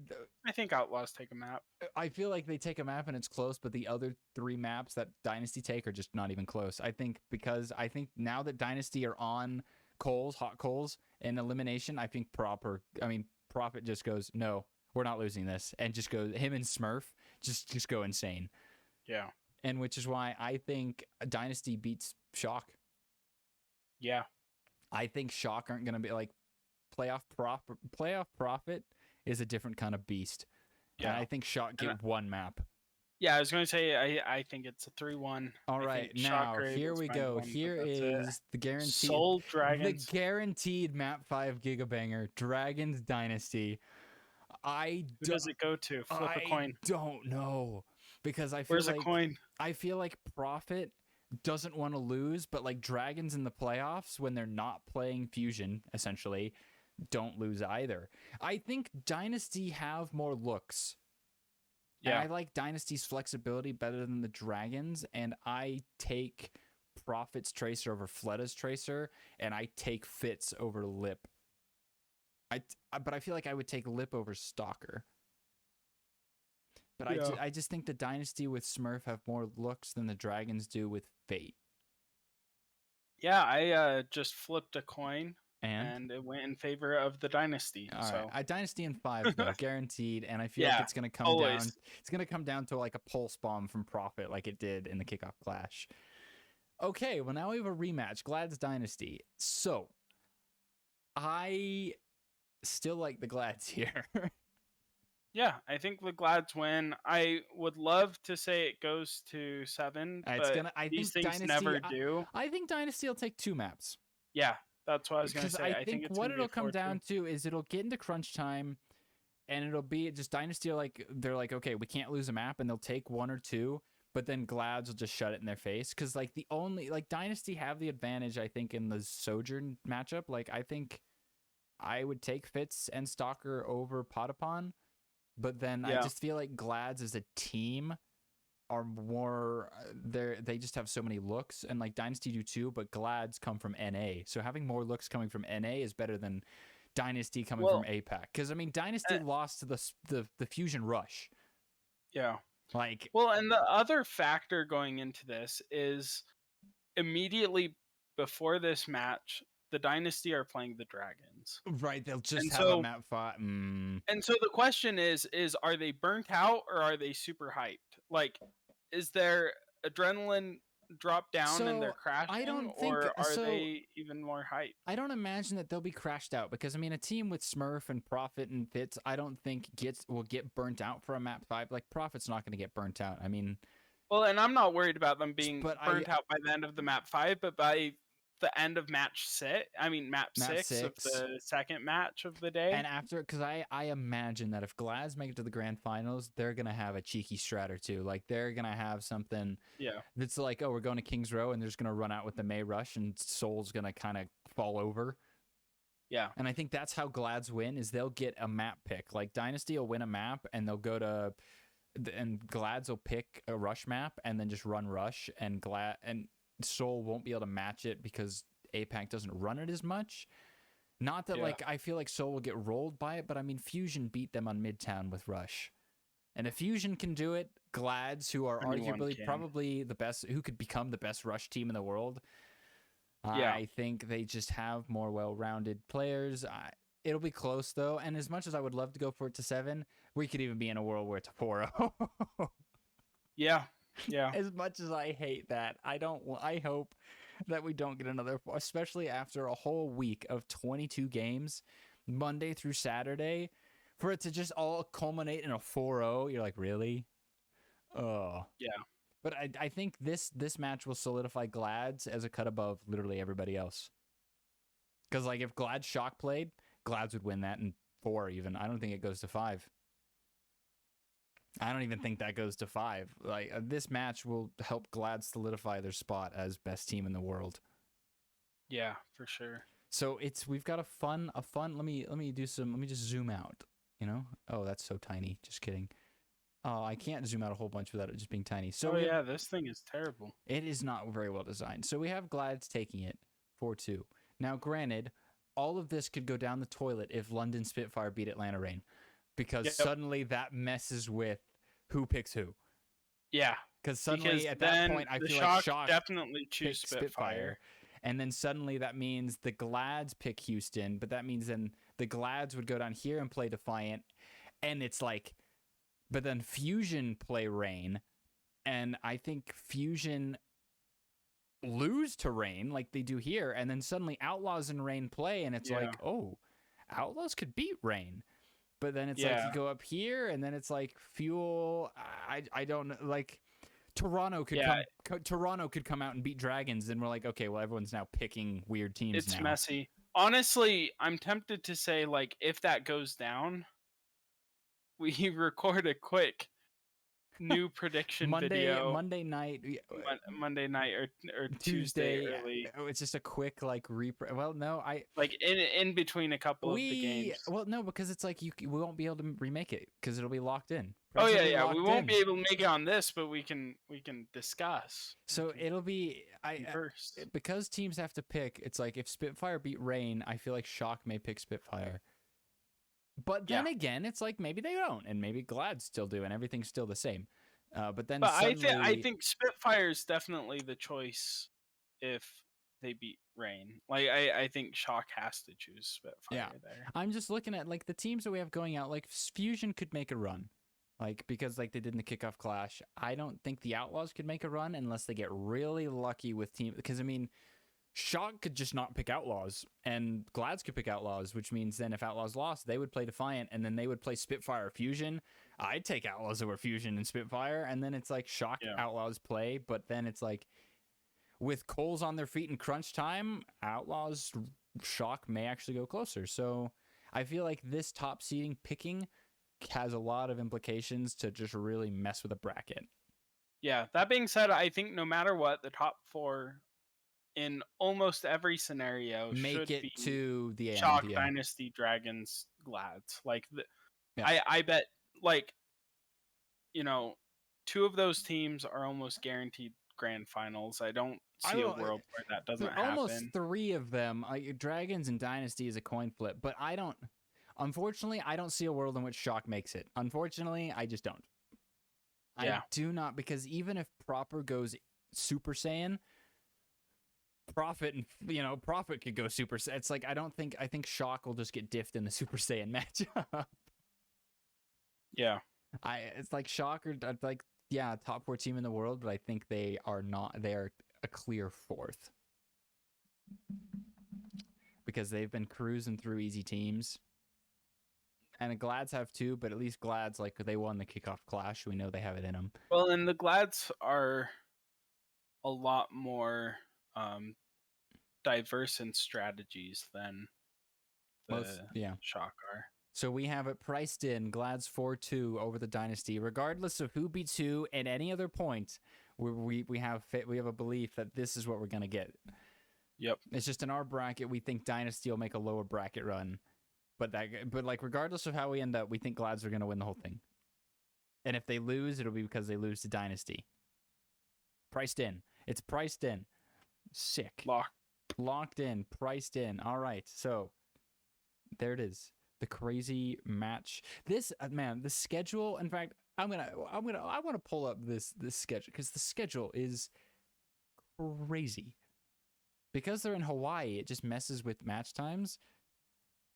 B: think Outlaws take a map.
A: I feel like they take a map and it's close, but the other 3 maps that Dynasty take are just not even close. I think now that Dynasty are on hot coals in elimination, I think Prophet just goes, no, we're not losing this, and just goes, him and Smurf just go insane.
B: Yeah.
A: And which is why I think Dynasty beats Shock.
B: Yeah.
A: I think Shock aren't going to be like playoff Prophet is a different kind of beast. Yeah. And I think Shock get 1 map.
B: Yeah, I was going to say I think it's a 3-1.
A: All right, now here we go. Here is the guaranteed
B: Soul Dragons.
A: The guaranteed map 5 gigabanger Dragons Dynasty.
B: Who does it go to? Flip a coin.
A: I don't know, because I feel
B: Where's a coin?
A: I feel like Prophet doesn't want to lose, but like Dragons in the playoffs when they're not playing Fusion, essentially, don't lose either. I think Dynasty have more looks. Yeah. And I like Dynasty's flexibility better than the Dragons, and I take Prophet's Tracer over Fletta's Tracer, and I take Fitz over Lip. But I feel like I would take Lip over Stalker. But yeah. I just think the Dynasty with Smurf have more looks than the Dragons do with Fate.
B: Yeah, I just flipped a coin. And it went in favor of the Dynasty.
A: All
B: so
A: right. Dynasty in 5 though, guaranteed. And I feel like it's gonna come down. It's gonna come down to like a pulse bomb from Prophet, like it did in the kickoff clash. Okay, well now we have a rematch, Glad's Dynasty. So I still like the Glads here.
B: Yeah, I think the Glads win. I would love to say it goes to 7, but these things Dynasty, never do.
A: I think Dynasty will take 2 maps.
B: Yeah, that's what I was going to say. I think it's
A: what it'll come down to is it'll get into crunch time, and it'll be just Dynasty they're like, okay, we can't lose a map, and they'll take 1 or 2, but then Glads will just shut it in their face. Because like Dynasty have the advantage, I think, in the Sojourn matchup. Like I think I would take Fitz and Stalker over Potapon. But then I just feel like Glads as a team are more they just have so many looks, and like Dynasty do too, but Glads come from NA. So having more looks coming from NA is better than Dynasty coming from APAC. Because I mean Dynasty lost to the Fusion Rush.
B: Yeah.
A: Like
B: and the other factor going into this is immediately before this match, the Dynasty are playing the Dragons.
A: Right, they'll just have a map fight.
B: And so the question is are they burnt out or are they super hyped? Like, is their adrenaline drop down and they're crashing, or are they even more hyped?
A: I don't imagine that they'll be crashed out, because I mean a team with Smurf and Prophet and Fitz, I don't think will get burnt out for a map 5. Like Prophet's not going to get burnt out. I mean,
B: well, and I'm not worried about them being burnt out by the end of the map 5, but by the end of map 6 of the second match of the day.
A: And after, because I imagine that if Glads make it to the grand finals, they're gonna have a cheeky strat or two. Like they're gonna have something that's like, oh, we're going to King's Row, and they're just gonna run out with the May Rush, and Soul's gonna kind of fall over.
B: Yeah.
A: And I think that's how Glads win, is they'll get a map pick. Like Dynasty will win a map, and they'll go to, and Glads will pick a Rush map and then just run Rush, and Soul won't be able to match it because APAC doesn't run it as much. Not that like I feel like Soul will get rolled by it, but I mean Fusion beat them on Midtown with Rush. And if Fusion can do it, Glads, who are arguably probably the best, who could become the best Rush team in the world, I think they just have more well-rounded players. It'll be close though, and as much as I would love to go for it to 7, we could even be in a world where it's a 4-0.
B: Yeah.
A: As much as I hate that, I hope that we don't get another, especially after a whole week of 22 games, Monday through Saturday, for it to just all culminate in a 4-0. You're like, really? Oh.
B: Yeah.
A: But I think this match will solidify Glads as a cut above literally everybody else. Because like if Glads shock played, Glads would win that in 4 even. I don't think it goes to 5. I don't even think that goes to 5. Like this match will help Glad solidify their spot as best team in the world.
B: Yeah, for sure.
A: So we've got a fun. Let me just zoom out. You know? Oh, that's so tiny. Just kidding. Oh, I can't zoom out a whole bunch without it just being tiny. So
B: this thing is terrible.
A: It is not very well designed. So we have Glads taking it 4-2. Now, granted, all of this could go down the toilet if London Spitfire beat Atlanta Reign, because suddenly that messes with who picks who.
B: Yeah.
A: Because suddenly at that point, I feel like Shock
B: definitely choose Spitfire.
A: And then suddenly that means the Glads pick Houston, but that means then the Glads would go down here and play Defiant. And it's like, but then Fusion play Reign. And I think Fusion lose to Reign like they do here. And then suddenly Outlaws and Reign play. And it's like, oh, Outlaws could beat Reign. But then it's like you go up here, and then it's like Fuel. I don't know. Like Toronto could come out and beat Dragons, and we're like, okay, well everyone's now picking weird teams.
B: It's messy. Honestly, I'm tempted to say like if that goes down, we record a quick new prediction
A: Monday
B: video.
A: Monday night.
B: Monday night or Tuesday early.
A: It's just a quick like Well, no,
B: like in between a couple of the games.
A: Well, no, because it's like we won't be able to remake it because it'll be locked in.
B: Oh yeah. We won't be able to make it on this, but we can discuss.
A: So it'll be
B: first
A: because teams have to pick. It's like if Spitfire beat Rain, I feel like Shock may pick Spitfire. But then again, it's like maybe they don't, and maybe Glad still do, and everything's still the same. But suddenly...
B: I think Spitfire is definitely the choice if they beat Rain. Like I think Shock has to choose Spitfire there.
A: I'm just looking at like the teams that we have going out. Like Fusion could make a run, like because like they did in the kickoff clash. I don't think the Outlaws could make a run unless they get really lucky with team. Because I mean, Shock could just not pick Outlaws, and Glads could pick Outlaws, which means then if Outlaws lost, they would play Defiant, and then they would play Spitfire Fusion. I'd take Outlaws over Fusion and Spitfire, and then it's like Shock Outlaws play, but then it's like with Coles on their feet in crunch time, Outlaws Shock may actually go closer. So I feel like this top seeding picking has a lot of implications to just really mess with a bracket.
B: Yeah, that being said, I think no matter what, the top 4 in almost every scenario
A: make it to the end.
B: Shock, Dynasty, Dragons, Glads. Like I bet like 2 of those teams are almost guaranteed grand finals. I don't see a world where that doesn't happen.
A: Almost 3 of them, Dragons and Dynasty is a coin flip, but unfortunately, I don't see a world in which Shock makes it. Unfortunately, I just don't. I do not, because even if Proper goes Super Saiyan, Prophet could go Super Saiyan. It's like I think Shock will just get diffed in the Super Saiyan matchup.
B: Yeah.
A: It's like Shock or like top 4 team in the world, but I think they are not. They are a clear 4th because they've been cruising through easy teams. And the Glads have too, but at least Glads, like, they won the kickoff clash. We know they have it in them.
B: Well, and the Glads are a lot more diverse in strategies than the Shock are.
A: So we have it priced in, Glads 4-2 over the Dynasty, regardless of who beats who at any other point. We have a belief that this is what we're gonna get.
B: Yep.
A: It's just in our bracket, we think Dynasty will make a lower bracket run. But like regardless of how we end up, we think Glads are going to win the whole thing. And if they lose, it'll be because they lose to Dynasty. Priced in. It's priced in. Sick. Locked in. Priced in. All right. So there it is. The crazy match. This the schedule. In fact, I want to pull up this schedule because the schedule is crazy. Because they're in Hawaii, it just messes with match times.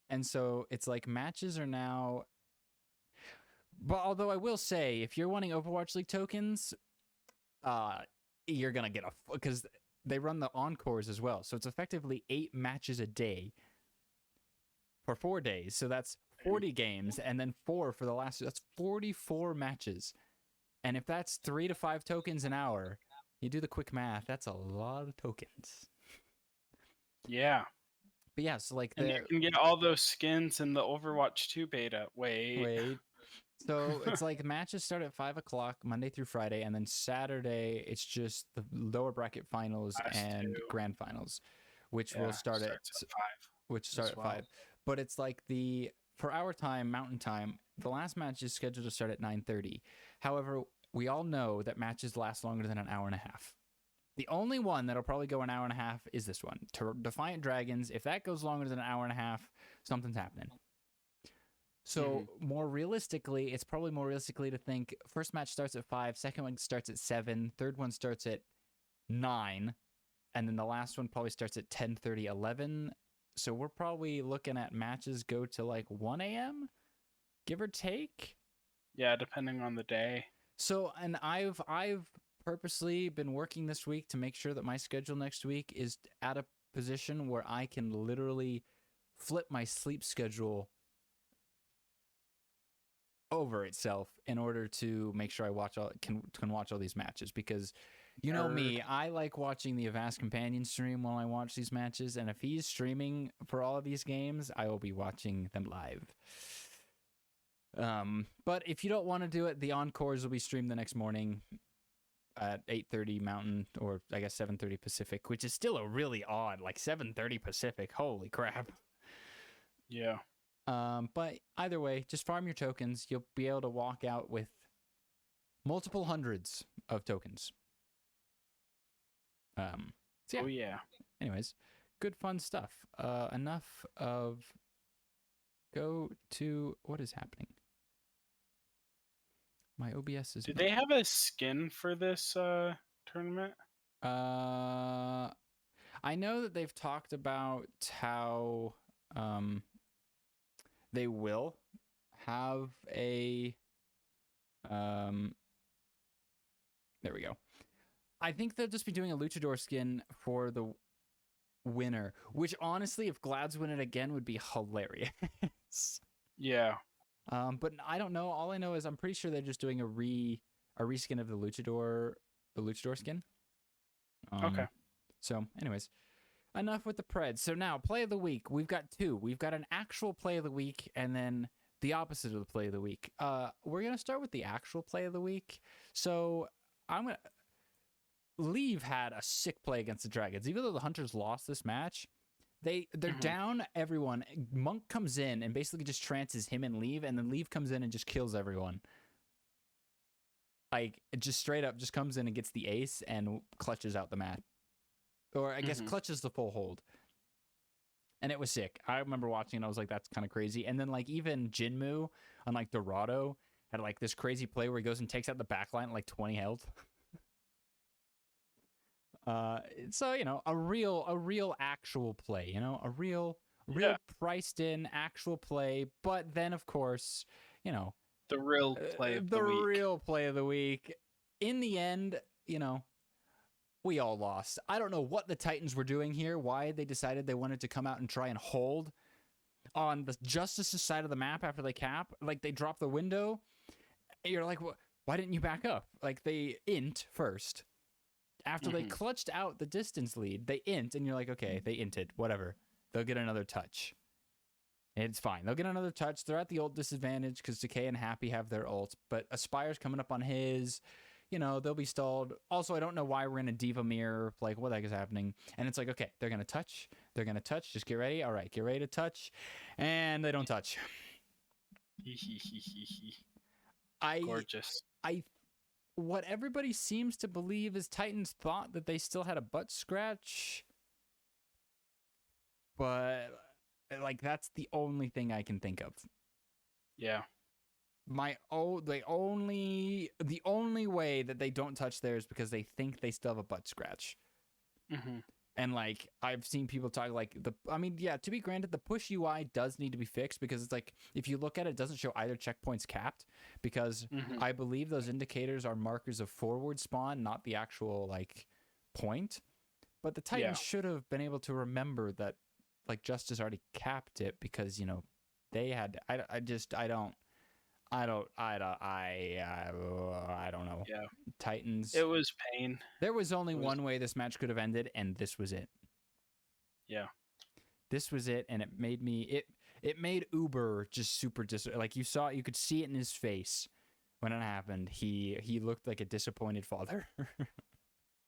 A: And so it's like matches are now. But although I will say, if you're wanting Overwatch League tokens, you're going to get because they run the encores as well. So it's effectively 8 matches a day for 4 days. So that's 40 games and then 4 for the last. That's 44 matches. And if that's 3 to 5 tokens an hour, you do the quick math. That's a lot of tokens.
B: Yeah.
A: But yeah, so like
B: and you can get all those skins in the Overwatch 2 beta. Wait.
A: So it's like matches start at 5:00 Monday through Friday, and then Saturday it's just the lower bracket finals and grand finals, which will start at 5. But it's like for our time, Mountain Time, the last match is scheduled to start at 9:30. However, we all know that matches last longer than an hour and a half. The only one that'll probably go an hour and a half is this one, Defiant Dragons. If that goes longer than an hour and a half, something's happening. So more realistically, it's probably more realistically to think first match starts at 5, second one starts at 7, third one starts at 9, and then the last one probably starts at 10:30, 11. So we're probably looking at matches go to like 1 a.m., give or take.
B: Yeah, depending on the day.
A: So, and I've purposely been working this week to make sure that my schedule next week is at a position where I can literally flip my sleep schedule over itself in order to make sure I can watch all these matches, because you know me, I like watching the Avast Companion stream while I watch these matches, and if he's streaming for all of these games, I will be watching them live. But if you don't want to do it, the encores will be streamed the next morning at 8:30 Mountain, or I guess 7:30 Pacific, which is still a really odd, like 7:30 Pacific. Holy crap.
B: Yeah.
A: But either way, just farm your tokens. You'll be able to walk out with multiple hundreds of tokens. So yeah.
B: Oh yeah.
A: Anyways, good fun stuff. Enough of go to what is happening. My OBS is.
B: Did they have a skin for this tournament?
A: I know that they've talked about how they will have a there we go. I think they'll just be doing a luchador skin for the winner, which honestly, if Glads win it again, would be hilarious.
B: Yeah.
A: But I don't know. All I know is I'm pretty sure they're just doing a reskin of the luchador skin.
B: Okay.
A: So, anyways, enough with the Preds. So now, play of the week. We've got two. We've got an actual play of the week, and then the opposite of the play of the week. We're gonna start with the actual play of the week. So I'm gonna. Leave had a sick play against the Dragons. Even though the Hunters lost this match, they're down everyone. Monk comes in and basically just trances him and Leave, and then Leave comes in and just kills everyone. Like, it just straight up just comes in and gets the ace and clutches out the match. Or I guess clutches the full hold. And it was sick. I remember watching and I was like, that's kind of crazy. And then like even Jinmu on like Dorado had like this crazy play where he goes and takes out the backline at like 20 health. So, you know, a real actual play, you know, a real priced in actual play. But then, of course, you know,
B: the real play of the week.
A: The real play of the week. In the end, you know, we all lost. I don't know what the Titans were doing here, why they decided they wanted to come out and try and hold on the Justice's side of the map after they cap. Like, they drop the window. And you're like, why didn't you back up? Like, they int first. After they clutched out the distance lead, they int, and you're like, okay, they inted, whatever. They'll get another touch. It's fine. They'll get another touch. They're at the ult disadvantage because Decay and Happy have their ults, but Aspire's coming up on his. You know, they'll be stalled. Also, I don't know why we're in a Diva mirror. Like, what the heck is happening? And it's like, okay, they're going to touch. They're going to touch. Just get ready. All right, get ready to touch. And they don't touch.
B: Gorgeous.
A: What everybody seems to believe is Titans thought that they still had a butt scratch. But, like, that's the only thing I can think of.
B: Yeah.
A: The only way that they don't touch there is because they think they still have a butt scratch. And like I've seen people talk like to be granted, the push UI does need to be fixed because it's like if you look at it, it doesn't show either checkpoints capped because I believe those indicators are markers of forward spawn, not the actual like point. But the Titans should have been able to remember that like Justice already capped it because you know they had. I don't know.
B: Yeah.
A: Titans.
B: It was pain.
A: There was only one way this match could have ended, and this was it.
B: Yeah.
A: This was it, and it made me it made Uber just super like you could see it in his face when it happened. He looked like a disappointed father.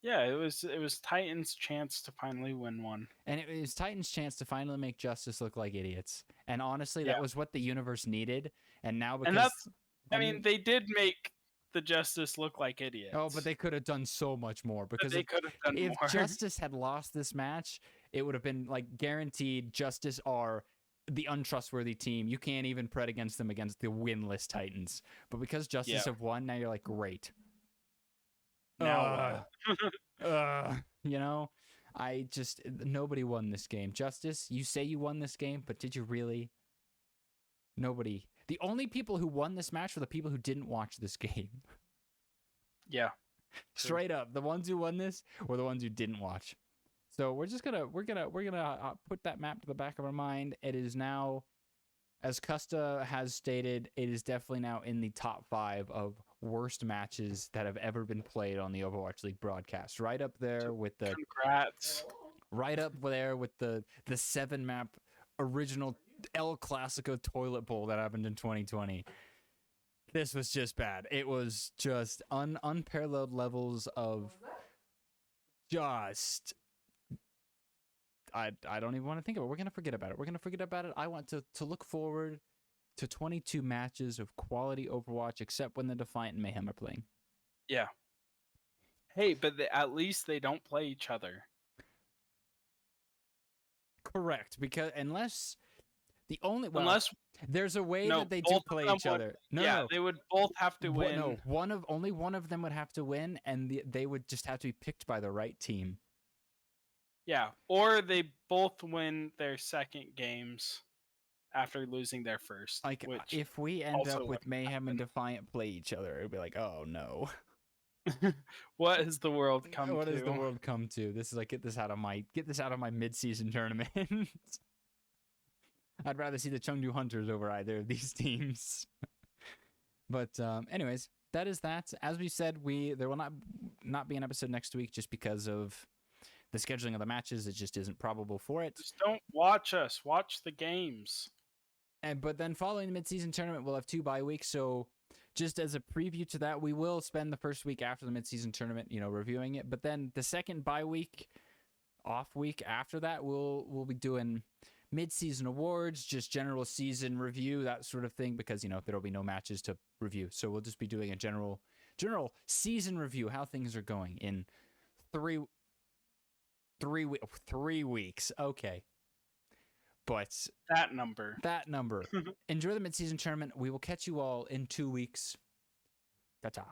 B: Yeah, it was Titans' chance to finally win one.
A: And it was Titans' chance to finally make Justice look like idiots. And honestly, that was what the universe needed. And now because
B: they did make the Justice look like idiots.
A: Oh, but they could have done so much more because
B: they could have done more.
A: If Justice had lost this match, it would have been like guaranteed Justice are the untrustworthy team. You can't even pred against them against the winless Titans. But because Justice have won, now you're like, great.
B: Now
A: you know, nobody won this game. Justice, you say you won this game, but did you really? Nobody. The only people who won this match were the people who didn't watch this game.
B: Yeah.
A: Straight up. The ones who won this were the ones who didn't watch. So we're gonna put that map to the back of our mind. It is now, as Custa has stated, it is definitely now in the top 5 of worst matches that have ever been played on the Overwatch League broadcast. Right up there with the
B: congrats.
A: Right up there with the 7-map original El Clasico toilet bowl that happened in 2020. This was just bad. It was just unparalleled levels of just. I don't even want to think of it. We're gonna forget about it. I want to look forward to 22 matches of quality Overwatch, except when the Defiant and Mayhem are playing.
B: Yeah. Hey, but at least they don't play each other.
A: Correct, because unless there's a way
B: no,
A: that they do play each other. No,
B: they would both have to win.
A: No, only one of them would have to win, and they would just have to be picked by the right team.
B: Yeah, or they both win their second games after losing their first.
A: Like, if we end up with Mayhem and Defiant play each other, it'd be like, oh no.
B: What has the world come to?
A: What has the world come to? This is like, get this out of my mid-season tournament. I'd rather see the Chengdu Hunters over either of these teams. But anyways, that is that. As we said, there will not be an episode next week just because of the scheduling of the matches. It just isn't probable for it.
B: Just don't watch us. Watch the games.
A: But then following the mid-season tournament, we'll have 2 bye weeks. So just as a preview to that, we will spend the first week after the mid-season tournament, reviewing it. But then the second bye week, off week after that, we'll be doing mid-season awards, just general season review, that sort of thing, because there'll be no matches to review. So we'll just be doing a general season review, how things are going in 3 weeks. Okay. But
B: that number.
A: Enjoy the mid-season tournament. We will catch you all in 2 weeks. Ta-ta.